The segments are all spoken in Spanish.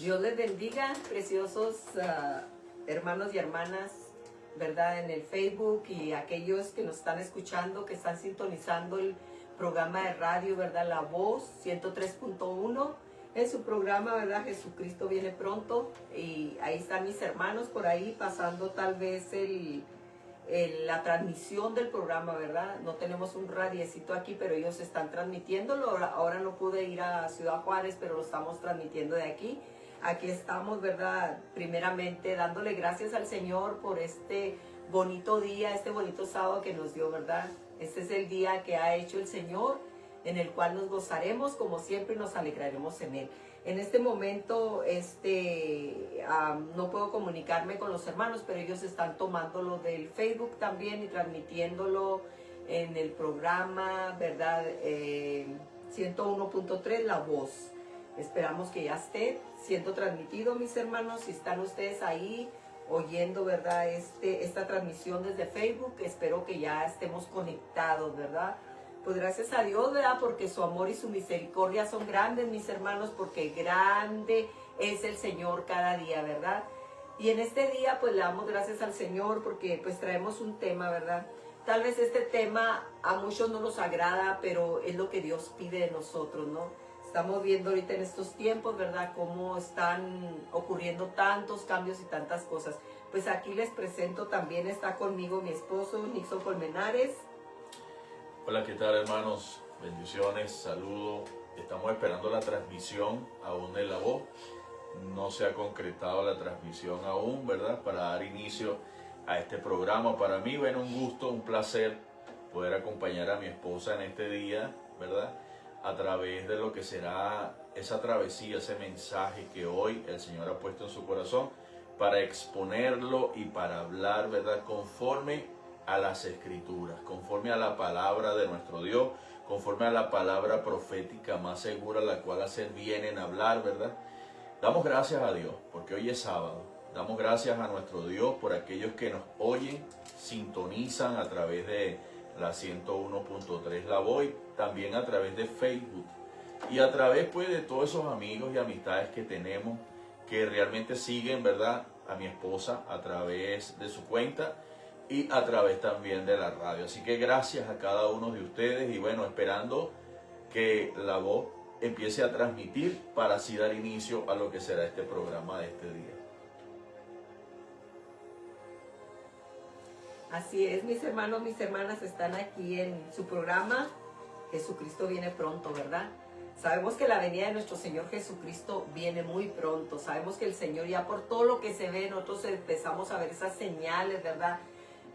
Dios les bendiga, preciosos hermanos y hermanas, ¿verdad? En el Facebook y aquellos que nos están escuchando, que están sintonizando el programa de radio, ¿verdad? La Voz 103.1 en su programa, ¿verdad? Jesucristo viene pronto. Y ahí están mis hermanos por ahí pasando tal vez la transmisión del programa, ¿verdad? No tenemos un radiecito aquí, pero ellos están transmitiéndolo. Ahora no pude ir a Ciudad Juárez, pero lo estamos transmitiendo de aquí. Aquí estamos, ¿verdad? Primeramente dándole gracias al Señor por este bonito día, este bonito sábado que nos dio, ¿verdad? Este es el día que ha hecho el Señor, en el cual nos gozaremos como siempre y nos alegraremos en Él. En este momento no puedo comunicarme con los hermanos, pero ellos están tomándolo del Facebook también y transmitiéndolo en el programa, ¿verdad? 101.3, La Voz. Esperamos que ya esté siendo transmitido, mis hermanos. Si están ustedes ahí oyendo, ¿verdad? Esta transmisión desde Facebook, espero que ya estemos conectados, ¿verdad? Pues gracias a Dios, ¿verdad? Porque su amor y su misericordia son grandes, mis hermanos, porque grande es el Señor cada día, ¿verdad? Y en este día, pues le damos gracias al Señor porque pues traemos un tema, ¿verdad? Tal vez este tema a muchos no nos agrada, pero es lo que Dios pide de nosotros, ¿no? Estamos viendo ahorita en estos tiempos, ¿verdad? Cómo están ocurriendo tantos cambios y tantas cosas. Pues aquí les presento también, está conmigo mi esposo, Nixon Colmenares. Hola, ¿qué tal, hermanos? Bendiciones, saludos. Estamos esperando la transmisión aún de La Voz. No se ha concretado la transmisión aún, ¿verdad? Para dar inicio a este programa. Para mí, bueno, un gusto, un placer poder acompañar a mi esposa en este día, ¿verdad? A través de lo que será esa travesía, ese mensaje que hoy el Señor ha puesto en su corazón para exponerlo y para hablar, ¿verdad? Conforme a las Escrituras, conforme a la palabra de nuestro Dios, conforme a la palabra profética más segura, la cual hacer bien en hablar, ¿verdad? Damos gracias a Dios, porque hoy es sábado. Damos gracias a nuestro Dios por aquellos que nos oyen, sintonizan a través de la 101.3 La Voz, también a través de Facebook y a través pues de todos esos amigos y amistades que tenemos que realmente siguen, ¿verdad? A mi esposa a través de su cuenta y a través también de la radio. Así que gracias a cada uno de ustedes y bueno, esperando que La Voz empiece a transmitir para así dar inicio a lo que será este programa de este día. Así es, mis hermanos, mis hermanas están aquí en su programa Jesucristo viene pronto, ¿verdad? Sabemos que la venida de nuestro Señor Jesucristo viene muy pronto. Sabemos que el Señor ya por todo lo que se ve, nosotros empezamos a ver esas señales, ¿verdad?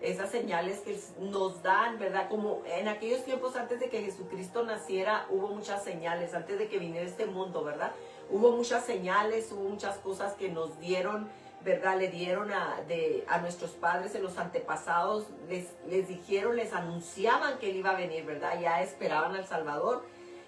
Esas señales que nos dan, ¿verdad? Como en aquellos tiempos antes de que Jesucristo naciera, hubo muchas señales, antes de que viniera este mundo, ¿verdad? Hubo muchas señales, hubo muchas cosas que nos dieron, ¿verdad? Le dieron a nuestros padres en los antepasados, les dijeron, les anunciaban que Él iba a venir, ¿verdad? Ya esperaban al Salvador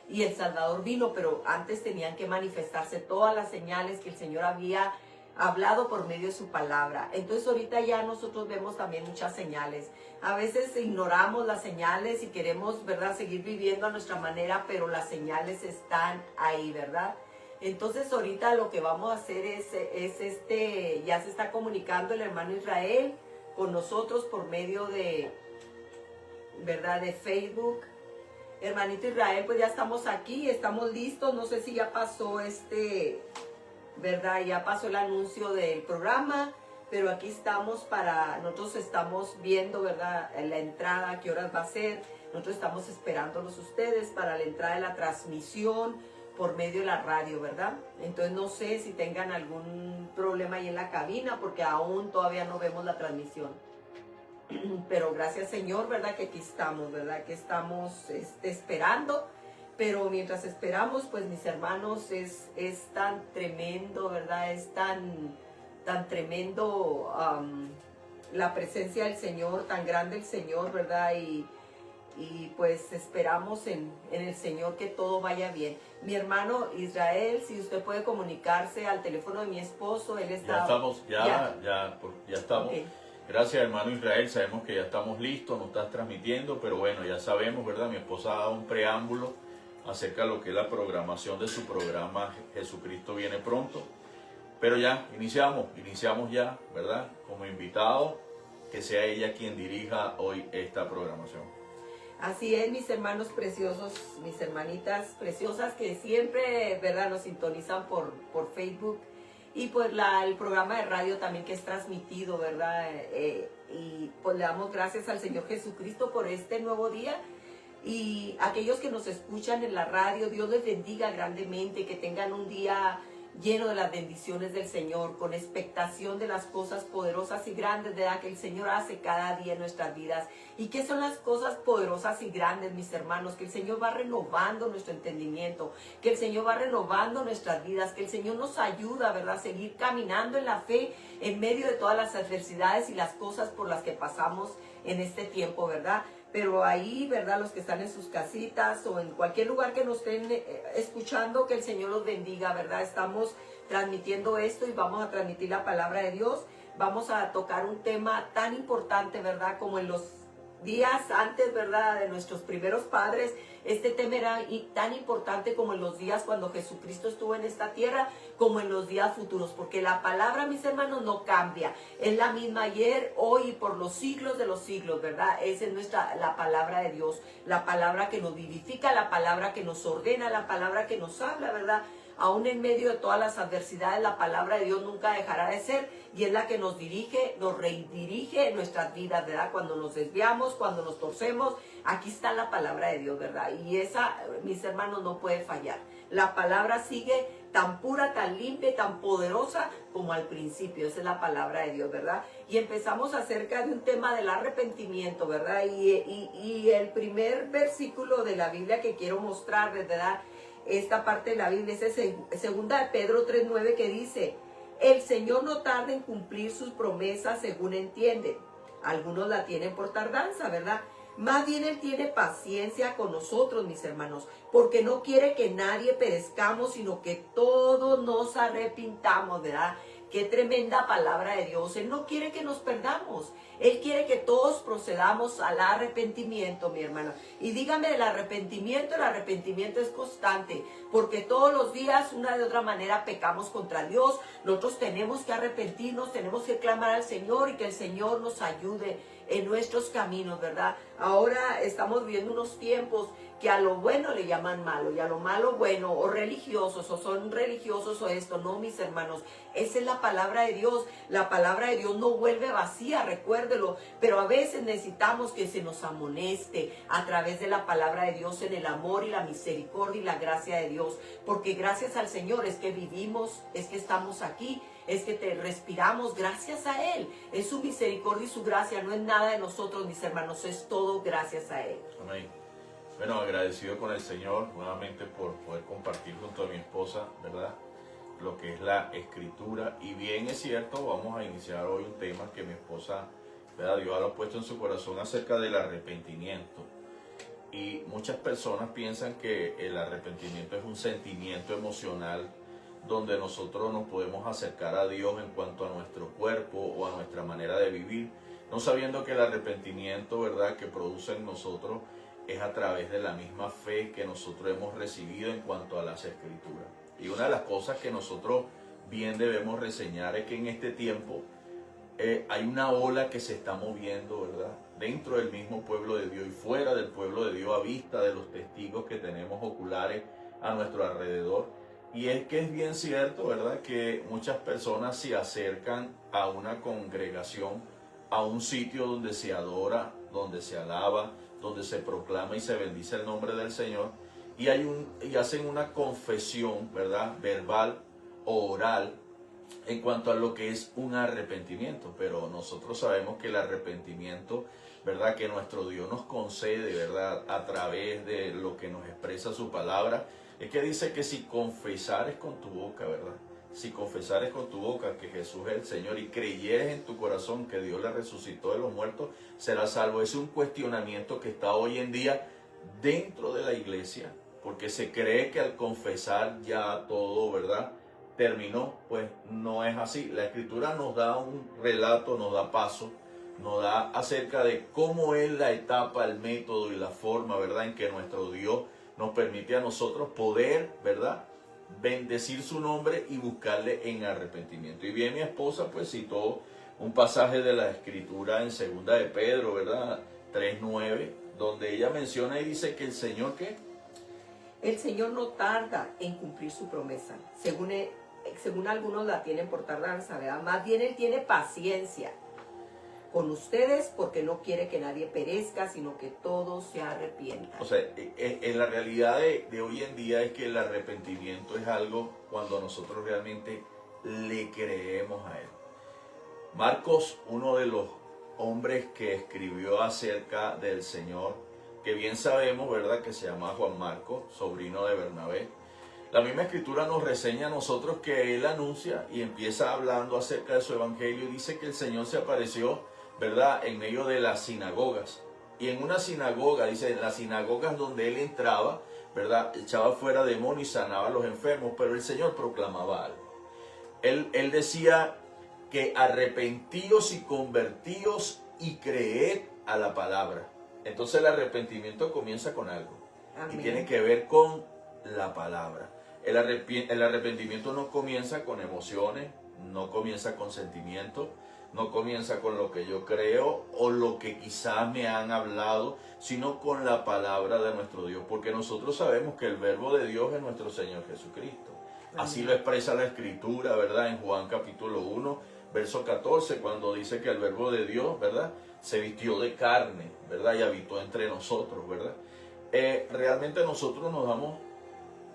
y el Salvador vino, pero antes tenían que manifestarse todas las señales que el Señor había hablado por medio de su palabra. Entonces ahorita ya nosotros vemos también muchas señales. A veces ignoramos las señales y queremos, ¿verdad?, seguir viviendo a nuestra manera, pero las señales están ahí, ¿verdad? Entonces ahorita lo que vamos a hacer ya se está comunicando el hermano Israel con nosotros por medio de, ¿verdad?, de Facebook. Hermanito Israel, pues ya estamos aquí, estamos listos. No sé si ya pasó ¿verdad? Ya pasó el anuncio del programa, pero aquí estamos nosotros estamos viendo, ¿verdad?, la entrada, qué horas va a ser. Nosotros estamos esperándolos ustedes para la entrada de la transmisión por medio de la radio, ¿verdad? Entonces no sé si tengan algún problema ahí en la cabina, porque aún todavía no vemos la transmisión. Pero gracias, Señor, ¿verdad?, que aquí estamos, ¿verdad?, que estamos esperando. Pero mientras esperamos, pues mis hermanos, es tan tremendo, ¿verdad? Es tan tremendo la presencia del Señor, tan grande el Señor, ¿verdad? Y pues esperamos en el Señor que todo vaya bien. Mi hermano Israel, si usted puede comunicarse al teléfono de mi esposo, él está... Ya estamos. Okay. Gracias, hermano Israel, sabemos que ya estamos listos, nos estás transmitiendo, pero bueno, ya sabemos, ¿verdad? Mi esposa ha dado un preámbulo acerca de lo que es la programación de su programa Jesucristo viene pronto. Pero ya, iniciamos ya, ¿verdad? Como invitado, que sea ella quien dirija hoy esta programación. Así es, mis hermanos preciosos, mis hermanitas preciosas que siempre, ¿verdad?, nos sintonizan por Facebook y por el programa de radio también que es transmitido, ¿verdad? Y pues le damos gracias al Señor Jesucristo por este nuevo día. Y aquellos que nos escuchan en la radio, Dios les bendiga grandemente, que tengan un día lleno de las bendiciones del Señor, con expectación de las cosas poderosas y grandes, ¿verdad?, que el Señor hace cada día en nuestras vidas. ¿Y qué son las cosas poderosas y grandes, mis hermanos? Que el Señor va renovando nuestro entendimiento, que el Señor va renovando nuestras vidas, que el Señor nos ayuda, ¿verdad?, a seguir caminando en la fe en medio de todas las adversidades y las cosas por las que pasamos en este tiempo, ¿verdad? Pero ahí, ¿verdad?, los que están en sus casitas o en cualquier lugar que nos estén escuchando, que el Señor los bendiga, ¿verdad? Estamos transmitiendo esto y vamos a transmitir la palabra de Dios. Vamos a tocar un tema tan importante, ¿verdad?, como en los días antes, ¿verdad?, de nuestros primeros padres. Este tema era tan importante como en los días cuando Jesucristo estuvo en esta tierra, como en los días futuros, porque la palabra, mis hermanos, no cambia. Es la misma ayer, hoy y por los siglos de los siglos, ¿verdad? Esa es la palabra de Dios, la palabra que nos vivifica, la palabra que nos ordena, la palabra que nos habla, ¿verdad? Aún en medio de todas las adversidades, la palabra de Dios nunca dejará de ser y es la que nos dirige, nos redirige en nuestras vidas, ¿verdad? Cuando nos desviamos, cuando nos torcemos, aquí está la palabra de Dios, ¿verdad? Y esa, mis hermanos, no puede fallar. La palabra sigue tan pura, tan limpia y tan poderosa como al principio. Esa es la palabra de Dios, ¿verdad? Y empezamos acerca de un tema del arrepentimiento, ¿verdad? Y el primer versículo de la Biblia que quiero mostrarles, ¿verdad?, esta parte de la Biblia es segunda de Pedro 3:9, que dice: el Señor no tarda en cumplir sus promesas según entienden. Algunos la tienen por tardanza, ¿verdad? Más bien Él tiene paciencia con nosotros, mis hermanos, porque no quiere que nadie perezcamos, sino que todos nos arrepintamos, ¿verdad? Qué tremenda palabra de Dios. Él no quiere que nos perdamos. Él quiere que todos procedamos al arrepentimiento, mi hermana. Y dígame, el arrepentimiento es constante, porque todos los días, una de otra manera, pecamos contra Dios. Nosotros tenemos que arrepentirnos, tenemos que clamar al Señor y que el Señor nos ayude en nuestros caminos, ¿verdad? Ahora estamos viviendo unos tiempos que a lo bueno le llaman malo y a lo malo bueno, o religiosos, o son religiosos o esto. No, mis hermanos, esa es la palabra de Dios. La palabra de Dios no vuelve vacía, recuérdelo, pero a veces necesitamos que se nos amoneste a través de la palabra de Dios en el amor y la misericordia y la gracia de Dios, porque gracias al Señor es que vivimos, es que estamos aquí, es que te respiramos gracias a Él. Es su misericordia y su gracia, no es nada de nosotros, mis hermanos, es todo gracias a Él. Amén. Bueno, agradecido con el Señor nuevamente por poder compartir junto a mi esposa, ¿verdad?, lo que es la escritura. Y bien es cierto, vamos a iniciar hoy un tema que mi esposa, ¿verdad?, Dios lo ha puesto en su corazón acerca del arrepentimiento. Y muchas personas piensan que el arrepentimiento es un sentimiento emocional donde nosotros nos podemos acercar a Dios en cuanto a nuestro cuerpo o a nuestra manera de vivir, no sabiendo que el arrepentimiento, ¿verdad?, que produce en nosotros es a través de la misma fe que nosotros hemos recibido en cuanto a las escrituras. Y una de las cosas que nosotros bien debemos reseñar es que en este tiempo hay una ola que se está moviendo, ¿verdad?, dentro del mismo pueblo de Dios y fuera del pueblo de Dios, a vista de los testigos que tenemos oculares a nuestro alrededor. Y es que es bien cierto, ¿verdad?, que muchas personas se acercan a una congregación, a un sitio donde se adora, donde se alaba, donde se proclama y se bendice el nombre del Señor, y hacen una confesión, ¿verdad?, verbal o oral en cuanto a lo que es un arrepentimiento. Pero nosotros sabemos que el arrepentimiento, ¿verdad?, que nuestro Dios nos concede, ¿verdad?, a través de lo que nos expresa su palabra, es que dice que si confesares con tu boca, ¿verdad?, si confesares con tu boca que Jesús es el Señor y creyeres en tu corazón que Dios le resucitó de los muertos, serás salvo. Es un cuestionamiento que está hoy en día dentro de la iglesia, porque se cree que al confesar ya todo, ¿verdad?, terminó. Pues no es así. La Escritura nos da un relato, nos da paso, nos da acerca de cómo es la etapa, el método y la forma, ¿verdad?, en que nuestro Dios nos permite a nosotros poder, ¿verdad?, bendecir su nombre y buscarle en arrepentimiento. Y bien mi esposa pues citó un pasaje de la Escritura en segunda de Pedro, ¿verdad? 3:9, donde ella menciona y dice que el Señor, ¿qué? El Señor no tarda en cumplir su promesa, según algunos la tienen por tardanza, ¿verdad? Más bien Él tiene paciencia con ustedes porque no quiere que nadie perezca, sino que todos se arrepientan. O sea, en la realidad de hoy en día es que el arrepentimiento es algo cuando nosotros realmente le creemos a Él. Marcos, uno de los hombres que escribió acerca del Señor, que bien sabemos, ¿verdad?, que se llama Juan Marcos, sobrino de Bernabé. La misma Escritura nos reseña a nosotros que él anuncia y empieza hablando acerca de su evangelio y dice que el Señor se apareció, ¿verdad?, en medio de las sinagogas. Y en una sinagoga, dice, en las sinagogas donde él entraba, ¿verdad?, echaba fuera demonios y sanaba a los enfermos, pero el Señor proclamaba algo. Él decía que arrepentíos y convertíos y creed a la palabra. Entonces el arrepentimiento comienza con algo. Amén. Y tiene que ver con la palabra. El arrepentimiento no comienza con emociones, no comienza con sentimientos, no comienza con lo que yo creo o lo que quizás me han hablado, sino con la palabra de nuestro Dios. Porque nosotros sabemos que el verbo de Dios es nuestro Señor Jesucristo. Así lo expresa la Escritura, ¿verdad? En Juan capítulo 1, verso 14, cuando dice que el verbo de Dios, ¿verdad?, se vistió de carne, ¿verdad?, y habitó entre nosotros, ¿verdad? Realmente nosotros nos damos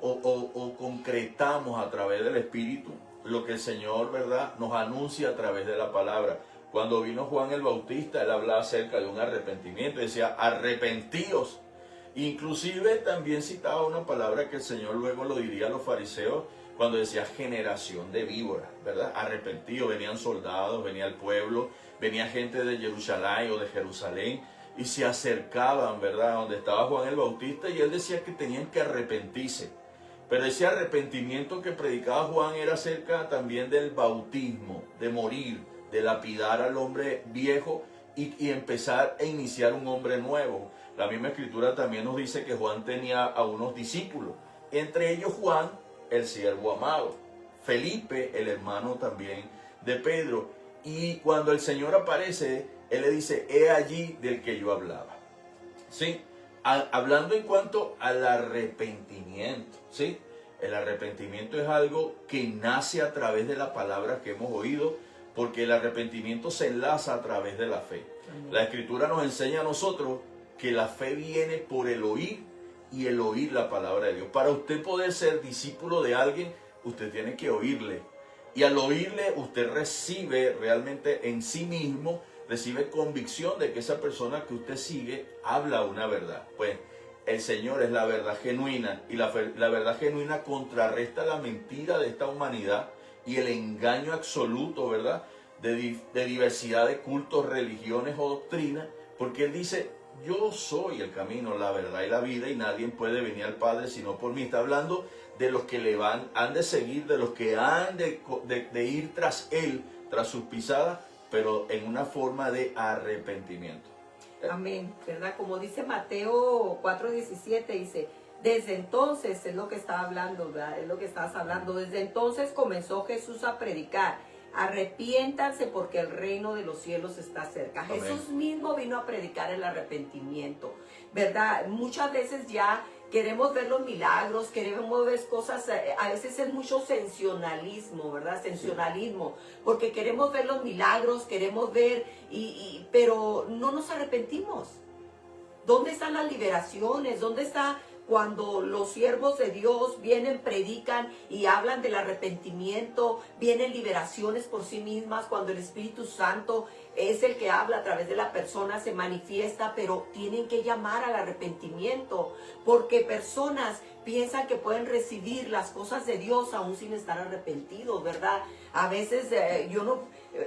o concretamos a través del Espíritu lo que el Señor, ¿verdad?, nos anuncia a través de la palabra. Cuando vino Juan el Bautista, él hablaba acerca de un arrepentimiento, decía, arrepentíos. Inclusive también citaba una palabra que el Señor luego lo diría a los fariseos, cuando decía generación de víboras, ¿verdad? Arrepentidos, venían soldados, venía el pueblo, venía gente de Jerusalén o de Jerusalén y se acercaban, ¿verdad?, donde estaba Juan el Bautista y él decía que tenían que arrepentirse. Pero ese arrepentimiento que predicaba Juan era acerca también del bautismo, de morir, de lapidar al hombre viejo y empezar a iniciar un hombre nuevo. La misma Escritura también nos dice que Juan tenía a unos discípulos, entre ellos Juan, el siervo amado, Felipe, el hermano también de Pedro. Y cuando el Señor aparece, Él le dice, he allí del que yo hablaba. ¿Sí? Hablando en cuanto al arrepentimiento, ¿sí? El arrepentimiento es algo que nace a través de la palabra que hemos oído, porque el arrepentimiento se enlaza a través de la fe. La Escritura nos enseña a nosotros que la fe viene por el oír y el oír la palabra de Dios. Para usted poder ser discípulo de alguien, usted tiene que oírle. Y al oírle, usted recibe realmente en sí mismo, recibe convicción de que esa persona que usted sigue habla una verdad. Pues el Señor es la verdad genuina y la verdad genuina contrarresta la mentira de esta humanidad y el engaño absoluto, ¿verdad?, de diversidad de cultos, religiones o doctrinas, porque Él dice, yo soy el camino, la verdad y la vida y nadie puede venir al Padre sino por mí. Está hablando de los que han de seguir, de los que han de ir tras Él, tras sus pisadas, pero en una forma de arrepentimiento. Amén, ¿verdad? Como dice Mateo 4:17, dice, desde entonces, es lo que estaba hablando, ¿verdad? Es lo que estabas hablando, desde entonces comenzó Jesús a predicar, arrepiéntanse porque el reino de los cielos está cerca. Amén. Jesús mismo vino a predicar el arrepentimiento, ¿verdad? Muchas veces ya queremos ver los milagros, queremos ver cosas, a veces es mucho sensacionalismo, ¿verdad? Sensacionalismo, porque queremos ver los milagros, queremos ver, pero no nos arrepentimos. ¿Dónde están las liberaciones? ¿Dónde está cuando los siervos de Dios vienen, predican y hablan del arrepentimiento? Vienen liberaciones por sí mismas, cuando el Espíritu Santo es el que habla a través de la persona, se manifiesta, pero tienen que llamar al arrepentimiento, porque personas piensan que pueden recibir las cosas de Dios aún sin estar arrepentidos, ¿verdad? A veces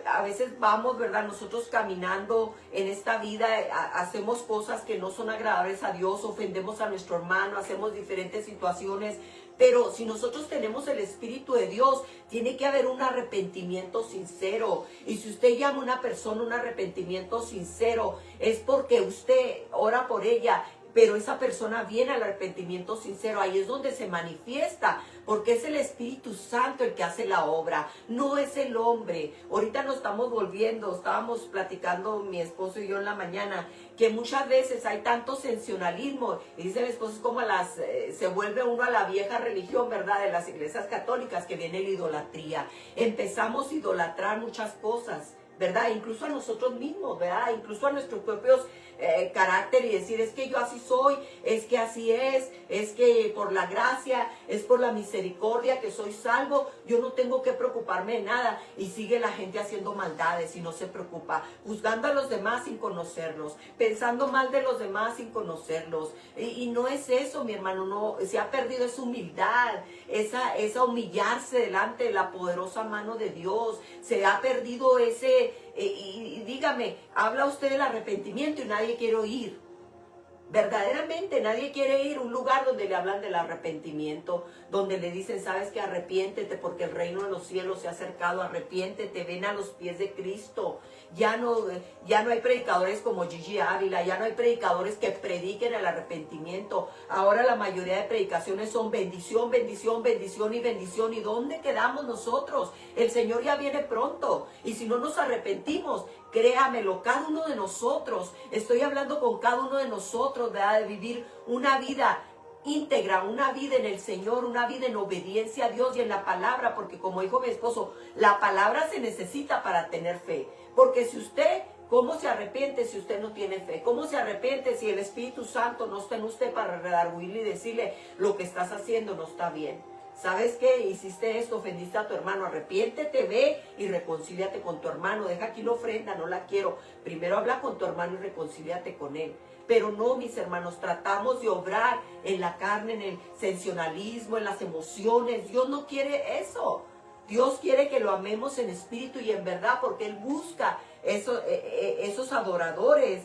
a veces vamos, ¿verdad? Nosotros caminando en esta vida, hacemos cosas que no son agradables a Dios, ofendemos a nuestro hermano, hacemos diferentes situaciones, pero si nosotros tenemos el Espíritu de Dios, tiene que haber un arrepentimiento sincero. Y si usted llama a una persona un arrepentimiento sincero, es porque usted ora por ella, pero esa persona viene al arrepentimiento sincero. Ahí es donde se manifiesta, porque es el Espíritu Santo el que hace la obra, no es el hombre. Ahorita nos estamos volviendo, estábamos platicando mi esposo y yo en la mañana, que muchas veces hay tanto sensacionalismo, y dice mi esposo, es como se vuelve uno a la vieja religión, ¿verdad?, de las iglesias católicas, que viene la idolatría. Empezamos a idolatrar muchas cosas, ¿verdad? Incluso a nosotros mismos, ¿verdad? Incluso a nuestros propios carácter, y decir, es que yo así soy, es que así es que por la gracia, es por la misericordia que soy salvo, yo no tengo que preocuparme de nada. Y sigue la gente haciendo maldades y no se preocupa, juzgando a los demás sin conocerlos, pensando mal de los demás sin conocerlos. Y no es eso, mi hermano, no, se ha perdido esa humildad, esa humillarse delante de la poderosa mano de Dios. Se ha perdido ese, y dígame, habla usted del arrepentimiento y nadie quiere oír. Verdaderamente nadie quiere ir a un lugar donde le hablan del arrepentimiento, donde le dicen, sabes que arrepiéntete porque el reino de los cielos se ha acercado, arrepiéntete, ven a los pies de Cristo. Ya no hay predicadores como Gigi Ávila, ya no hay predicadores que prediquen el arrepentimiento. Ahora la mayoría de predicaciones son bendición, bendición, bendición y bendición. ¿Y dónde quedamos nosotros? El Señor ya viene pronto, y si no nos arrepentimos, créamelo, cada uno de nosotros, estoy hablando con cada uno de nosotros, ¿verdad?, de vivir una vida íntegra, una vida en el Señor, una vida en obediencia a Dios y en la palabra, porque como dijo mi esposo, la palabra se necesita para tener fe. Porque si usted, ¿cómo se arrepiente si usted no tiene fe? ¿Cómo se arrepiente si el Espíritu Santo no está en usted para redarguirle y decirle, lo que estás haciendo no está bien? ¿Sabes qué? Hiciste esto, ofendiste a tu hermano, arrepiéntete, ve y reconcíliate con tu hermano. Deja aquí la ofrenda, no la quiero. Primero habla con tu hermano y reconcíliate con él. Pero no, mis hermanos, tratamos de obrar en la carne, en el sensacionalismo, en las emociones. Dios no quiere eso. Dios quiere que lo amemos en espíritu y en verdad, porque Él busca esos adoradores.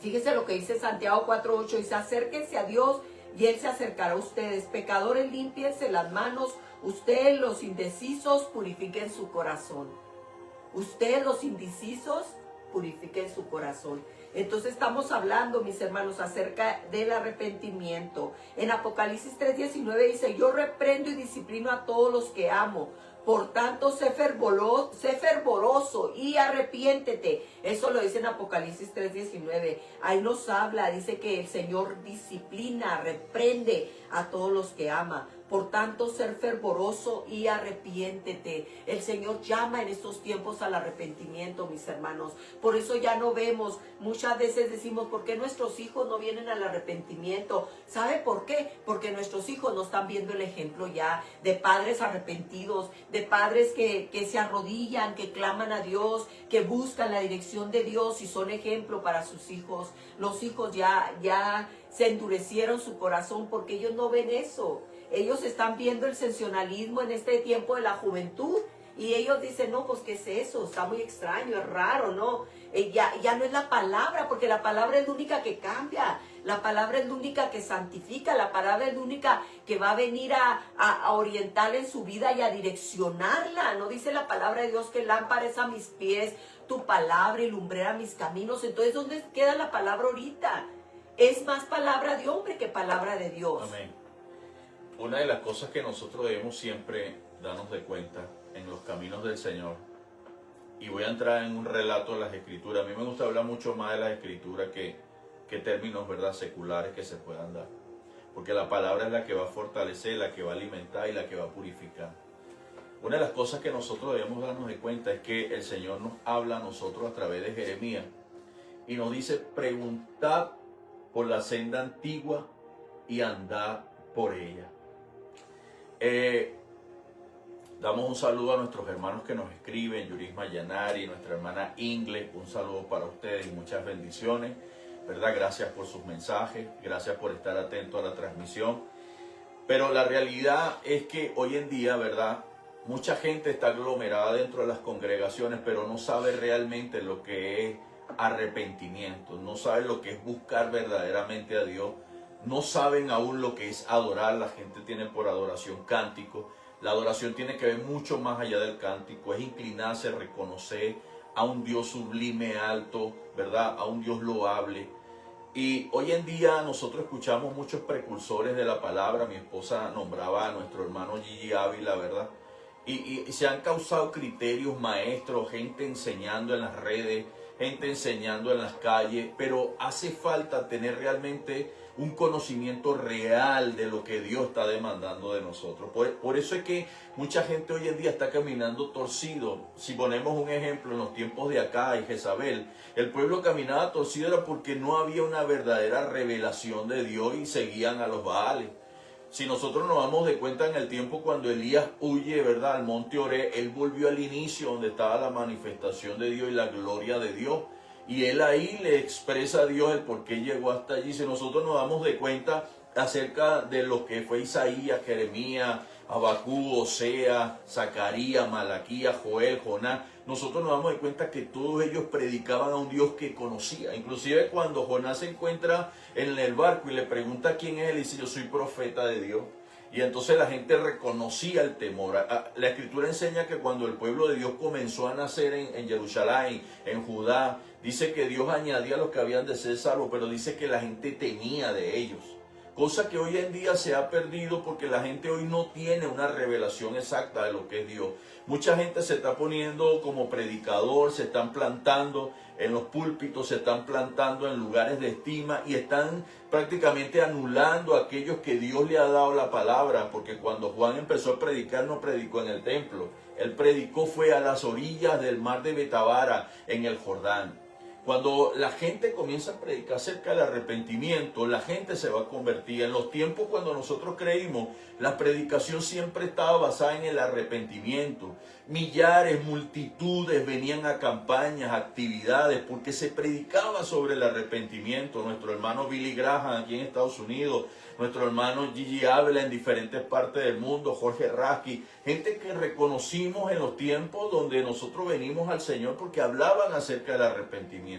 Fíjese lo que dice Santiago 4:8, dice, acérquense a Dios y Él se acercará a ustedes. Pecadores, límpiense las manos. Ustedes, los indecisos, purifiquen su corazón. Ustedes, los indecisos, purifiquen su corazón. Entonces estamos hablando, mis hermanos, acerca del arrepentimiento. En Apocalipsis 3:19 dice, yo reprendo y disciplino a todos los que amo. Por tanto, sé fervoroso y arrepiéntete. Eso lo dice en Apocalipsis 3:19. Ahí nos habla, dice que el Señor disciplina, reprende a todos los que ama. Por tanto, ser fervoroso y arrepiéntete. El Señor llama en estos tiempos al arrepentimiento, mis hermanos. Por eso ya no vemos, muchas veces decimos, ¿por qué nuestros hijos no vienen al arrepentimiento? ¿Sabe por qué? Porque nuestros hijos no están viendo el ejemplo ya de padres arrepentidos, de padres que se arrodillan, que claman a Dios, que buscan la dirección de Dios y son ejemplo para sus hijos. Los hijos ya se endurecieron su corazón porque ellos no ven eso. Ellos están viendo el sensacionalismo en este tiempo de la juventud y ellos dicen, no, pues ¿qué es eso? Está muy extraño, es raro, ¿no? Ya no es la palabra, porque la palabra es la única que cambia, la palabra es la única que santifica, la palabra es la única que va a venir a orientar en su vida y a direccionarla. No dice la palabra de Dios que lámpara es a mis pies, tu palabra y lumbrera mis caminos. Entonces, ¿dónde queda la palabra ahorita? Es más palabra de hombre que palabra de Dios. Amén. Una de las cosas que nosotros debemos siempre darnos de cuenta en los caminos del Señor, y voy a entrar en un relato de las Escrituras. A mí me gusta hablar mucho más de las Escrituras que términos, ¿verdad?, seculares que se puedan dar, porque la palabra es la que va a fortalecer, la que va a alimentar y la que va a purificar. Una de las cosas que nosotros debemos darnos de cuenta es que el Señor nos habla a nosotros a través de Jeremías y nos dice, preguntad por la senda antigua y andad por ella. Damos un saludo a nuestros hermanos que nos escriben, Yurisma Yanari, nuestra hermana Ingle, un saludo para ustedes y muchas bendiciones, ¿verdad? Gracias por sus mensajes, gracias por estar atento a la transmisión. Pero la realidad es que hoy en día, ¿verdad?, mucha gente está aglomerada dentro de las congregaciones, pero no sabe realmente lo que es arrepentimiento, no sabe lo que es buscar verdaderamente a Dios. No saben aún lo que es adorar. La gente tiene por adoración cántico. La adoración tiene que ver mucho más allá del cántico. Es inclinarse, reconocer a un Dios sublime, alto, ¿verdad? A un Dios loable. Y hoy en día nosotros escuchamos muchos precursores de la palabra. Mi esposa nombraba a nuestro hermano Gigi Ávila, ¿verdad? Y se han causado criterios maestros, gente enseñando en las redes, gente enseñando en las calles, pero hace falta tener realmente un conocimiento real de lo que Dios está demandando de nosotros. Por eso es que mucha gente hoy en día está caminando torcido. Si ponemos un ejemplo, en los tiempos de Acá y Jezabel, el pueblo caminaba torcido era porque no había una verdadera revelación de Dios y seguían a los Baales. Si nosotros nos damos de cuenta en el tiempo cuando Elías huye, ¿verdad?, al monte Oré, él volvió al inicio donde estaba la manifestación de Dios y la gloria de Dios. Y él ahí le expresa a Dios el por qué llegó hasta allí. Si nosotros nos damos de cuenta acerca de lo que fue Isaías, Jeremías, Abacú, Osea, Zacarías, Malaquías, Joel, Jonás, nosotros nos damos de cuenta que todos ellos predicaban a un Dios que conocía. Inclusive cuando Jonás se encuentra en el barco y le pregunta quién es él, dice: yo soy profeta de Dios. Y entonces la gente reconocía el temor. La Escritura enseña que cuando el pueblo de Dios comenzó a nacer en Jerusalén, en Judá, dice que Dios añadía a los que habían de ser salvos, pero dice que la gente temía de ellos. Cosa que hoy en día se ha perdido porque la gente hoy no tiene una revelación exacta de lo que es Dios. Mucha gente se está poniendo como predicador, se están plantando en los púlpitos, se están plantando en lugares de estima y están prácticamente anulando a aquellos que Dios le ha dado la palabra, porque cuando Juan empezó a predicar no predicó en el templo, él predicó fue a las orillas del mar de Betabara, en el Jordán. Cuando la gente comienza a predicar acerca del arrepentimiento, la gente se va a convertir. En los tiempos cuando nosotros creímos, la predicación siempre estaba basada en el arrepentimiento. Millares, multitudes venían a campañas, actividades, porque se predicaba sobre el arrepentimiento. Nuestro hermano Billy Graham aquí en Estados Unidos, nuestro hermano Gigi Ávila en diferentes partes del mundo, Jorge Rasky, gente que reconocimos en los tiempos donde nosotros venimos al Señor porque hablaban acerca del arrepentimiento.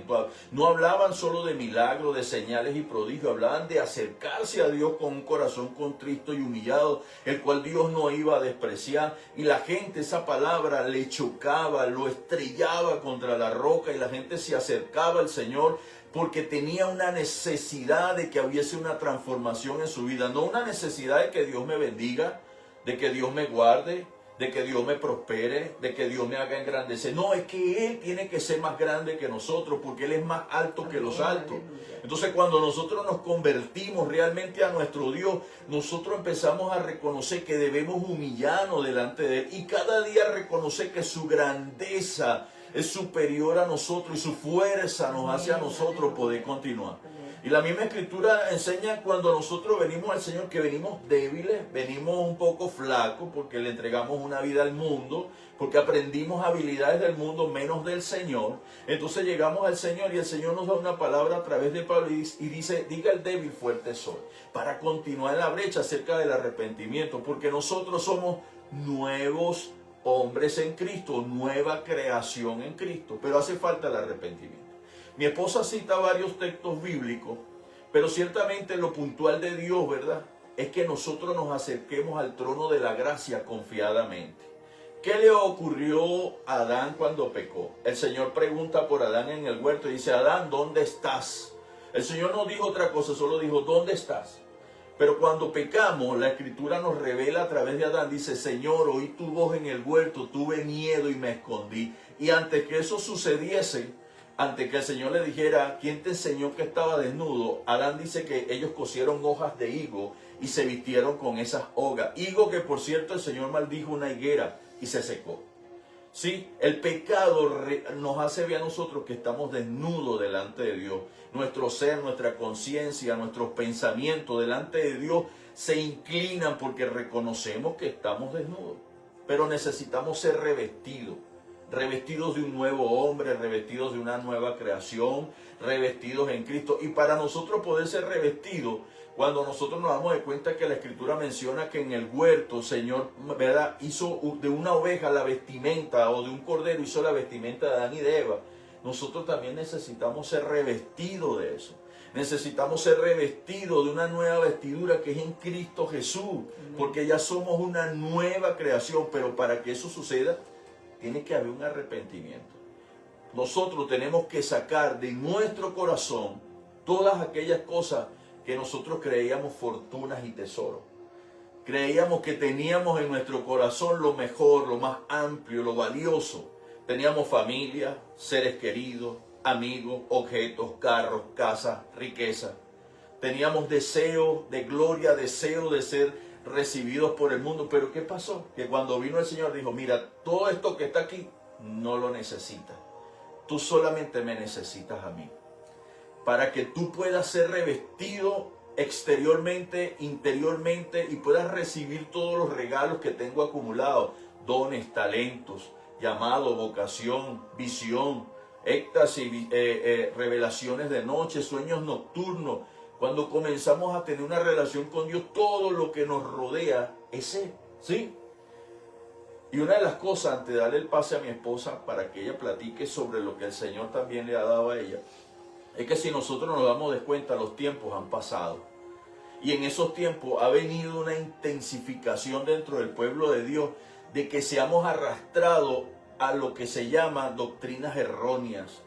No hablaban solo de milagros, de señales y prodigios, hablaban de acercarse a Dios con un corazón contristo y humillado, el cual Dios no iba a despreciar. Y la gente, esa palabra le chocaba, lo estrellaba contra la roca y la gente se acercaba al Señor porque tenía una necesidad de que hubiese una transformación en su vida. No una necesidad de que Dios me bendiga, de que Dios me guarde, de que Dios me prospere, de que Dios me haga engrandecer. No, es que Él tiene que ser más grande que nosotros porque Él es más alto que los altos. Entonces cuando nosotros nos convertimos realmente a nuestro Dios, nosotros empezamos a reconocer que debemos humillarnos delante de Él y cada día reconocer que su grandeza es superior a nosotros y su fuerza nos hace a nosotros poder continuar. Y la misma Escritura enseña cuando nosotros venimos al Señor que venimos débiles, venimos un poco flacos porque le entregamos una vida al mundo, porque aprendimos habilidades del mundo menos del Señor. Entonces llegamos al Señor y el Señor nos da una palabra a través de Pablo y dice: diga el débil, fuerte soy, para continuar en la brecha acerca del arrepentimiento, porque nosotros somos nuevos hombres en Cristo, nueva creación en Cristo, pero hace falta el arrepentimiento. Mi esposa cita varios textos bíblicos, pero ciertamente lo puntual de Dios, ¿verdad?, es que nosotros nos acerquemos al trono de la gracia confiadamente. ¿Qué le ocurrió a Adán cuando pecó? El Señor pregunta por Adán en el huerto y dice: Adán, ¿dónde estás? El Señor no dijo otra cosa, solo dijo: ¿dónde estás? Pero cuando pecamos, la Escritura nos revela a través de Adán, dice: Señor, oí tu voz en el huerto, tuve miedo y me escondí. Y antes que eso sucediese, antes que el Señor le dijera: ¿quién te enseñó que estaba desnudo?, Adán dice que ellos cosieron hojas de higo y se vistieron con esas hojas. Higo que, por cierto, el Señor maldijo una higuera y se secó. Sí, el pecado nos hace ver a nosotros que estamos desnudos delante de Dios. Nuestro ser, nuestra conciencia, nuestros pensamientos delante de Dios se inclinan porque reconocemos que estamos desnudos. Pero necesitamos ser revestidos de un nuevo hombre, revestidos de una nueva creación, revestidos en Cristo. Y para nosotros poder ser revestidos, cuando nosotros nos damos de cuenta que la Escritura menciona que en el huerto el Señor, ¿verdad?, hizo de una oveja la vestimenta, o de un cordero hizo la vestimenta de Adán y de Eva, nosotros también necesitamos ser revestidos de eso. Necesitamos ser revestidos de una nueva vestidura que es en Cristo Jesús, porque ya somos una nueva creación. Pero para que eso suceda, tiene que haber un arrepentimiento. Nosotros tenemos que sacar de nuestro corazón todas aquellas cosas que nosotros creíamos fortunas y tesoros. Creíamos que teníamos en nuestro corazón lo mejor, lo más amplio, lo valioso. Teníamos familia, seres queridos, amigos, objetos, carros, casas, riqueza. Teníamos deseo de gloria, deseo de ser recibidos por el mundo. Pero ¿qué pasó? Que cuando vino el Señor dijo, mira, todo esto que está aquí no lo necesitas. Tú solamente me necesitas a mí. Para que tú puedas ser revestido exteriormente, interiormente y puedas recibir todos los regalos que tengo acumulados. Dones, talentos, llamado, vocación, visión, éxtasis, revelaciones de noche, sueños nocturnos. Cuando comenzamos a tener una relación con Dios, todo lo que nos rodea es Él, ¿sí? Y una de las cosas, antes de darle el pase a mi esposa para que ella platique sobre lo que el Señor también le ha dado a ella, es que si nosotros nos damos de cuenta, los tiempos han pasado. Y en esos tiempos ha venido una intensificación dentro del pueblo de Dios de que seamos arrastrados a lo que se llama doctrinas erróneas.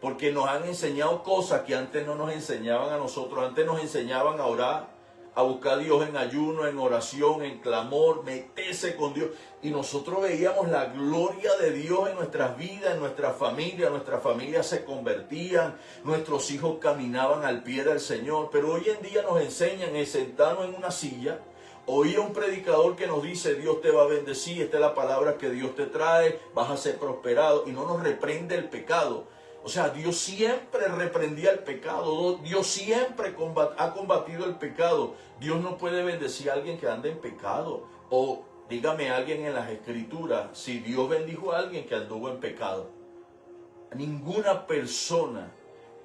Porque nos han enseñado cosas que antes no nos enseñaban a nosotros. Antes nos enseñaban a orar, a buscar a Dios en ayuno, en oración, en clamor, meterse con Dios. Y nosotros veíamos la gloria de Dios en nuestras vidas, en nuestra familia se convertían, nuestros hijos caminaban al pie del Señor. Pero hoy en día nos enseñan a sentarnos en una silla, oír a un predicador que nos dice, Dios te va a bendecir, esta es la palabra que Dios te trae, vas a ser prosperado, y no nos reprende el pecado. O sea, Dios siempre reprendía el pecado. Dios siempre ha combatido el pecado. Dios no puede bendecir a alguien que anda en pecado. O dígame alguien en las escrituras, si Dios bendijo a alguien que anduvo en pecado. Ninguna persona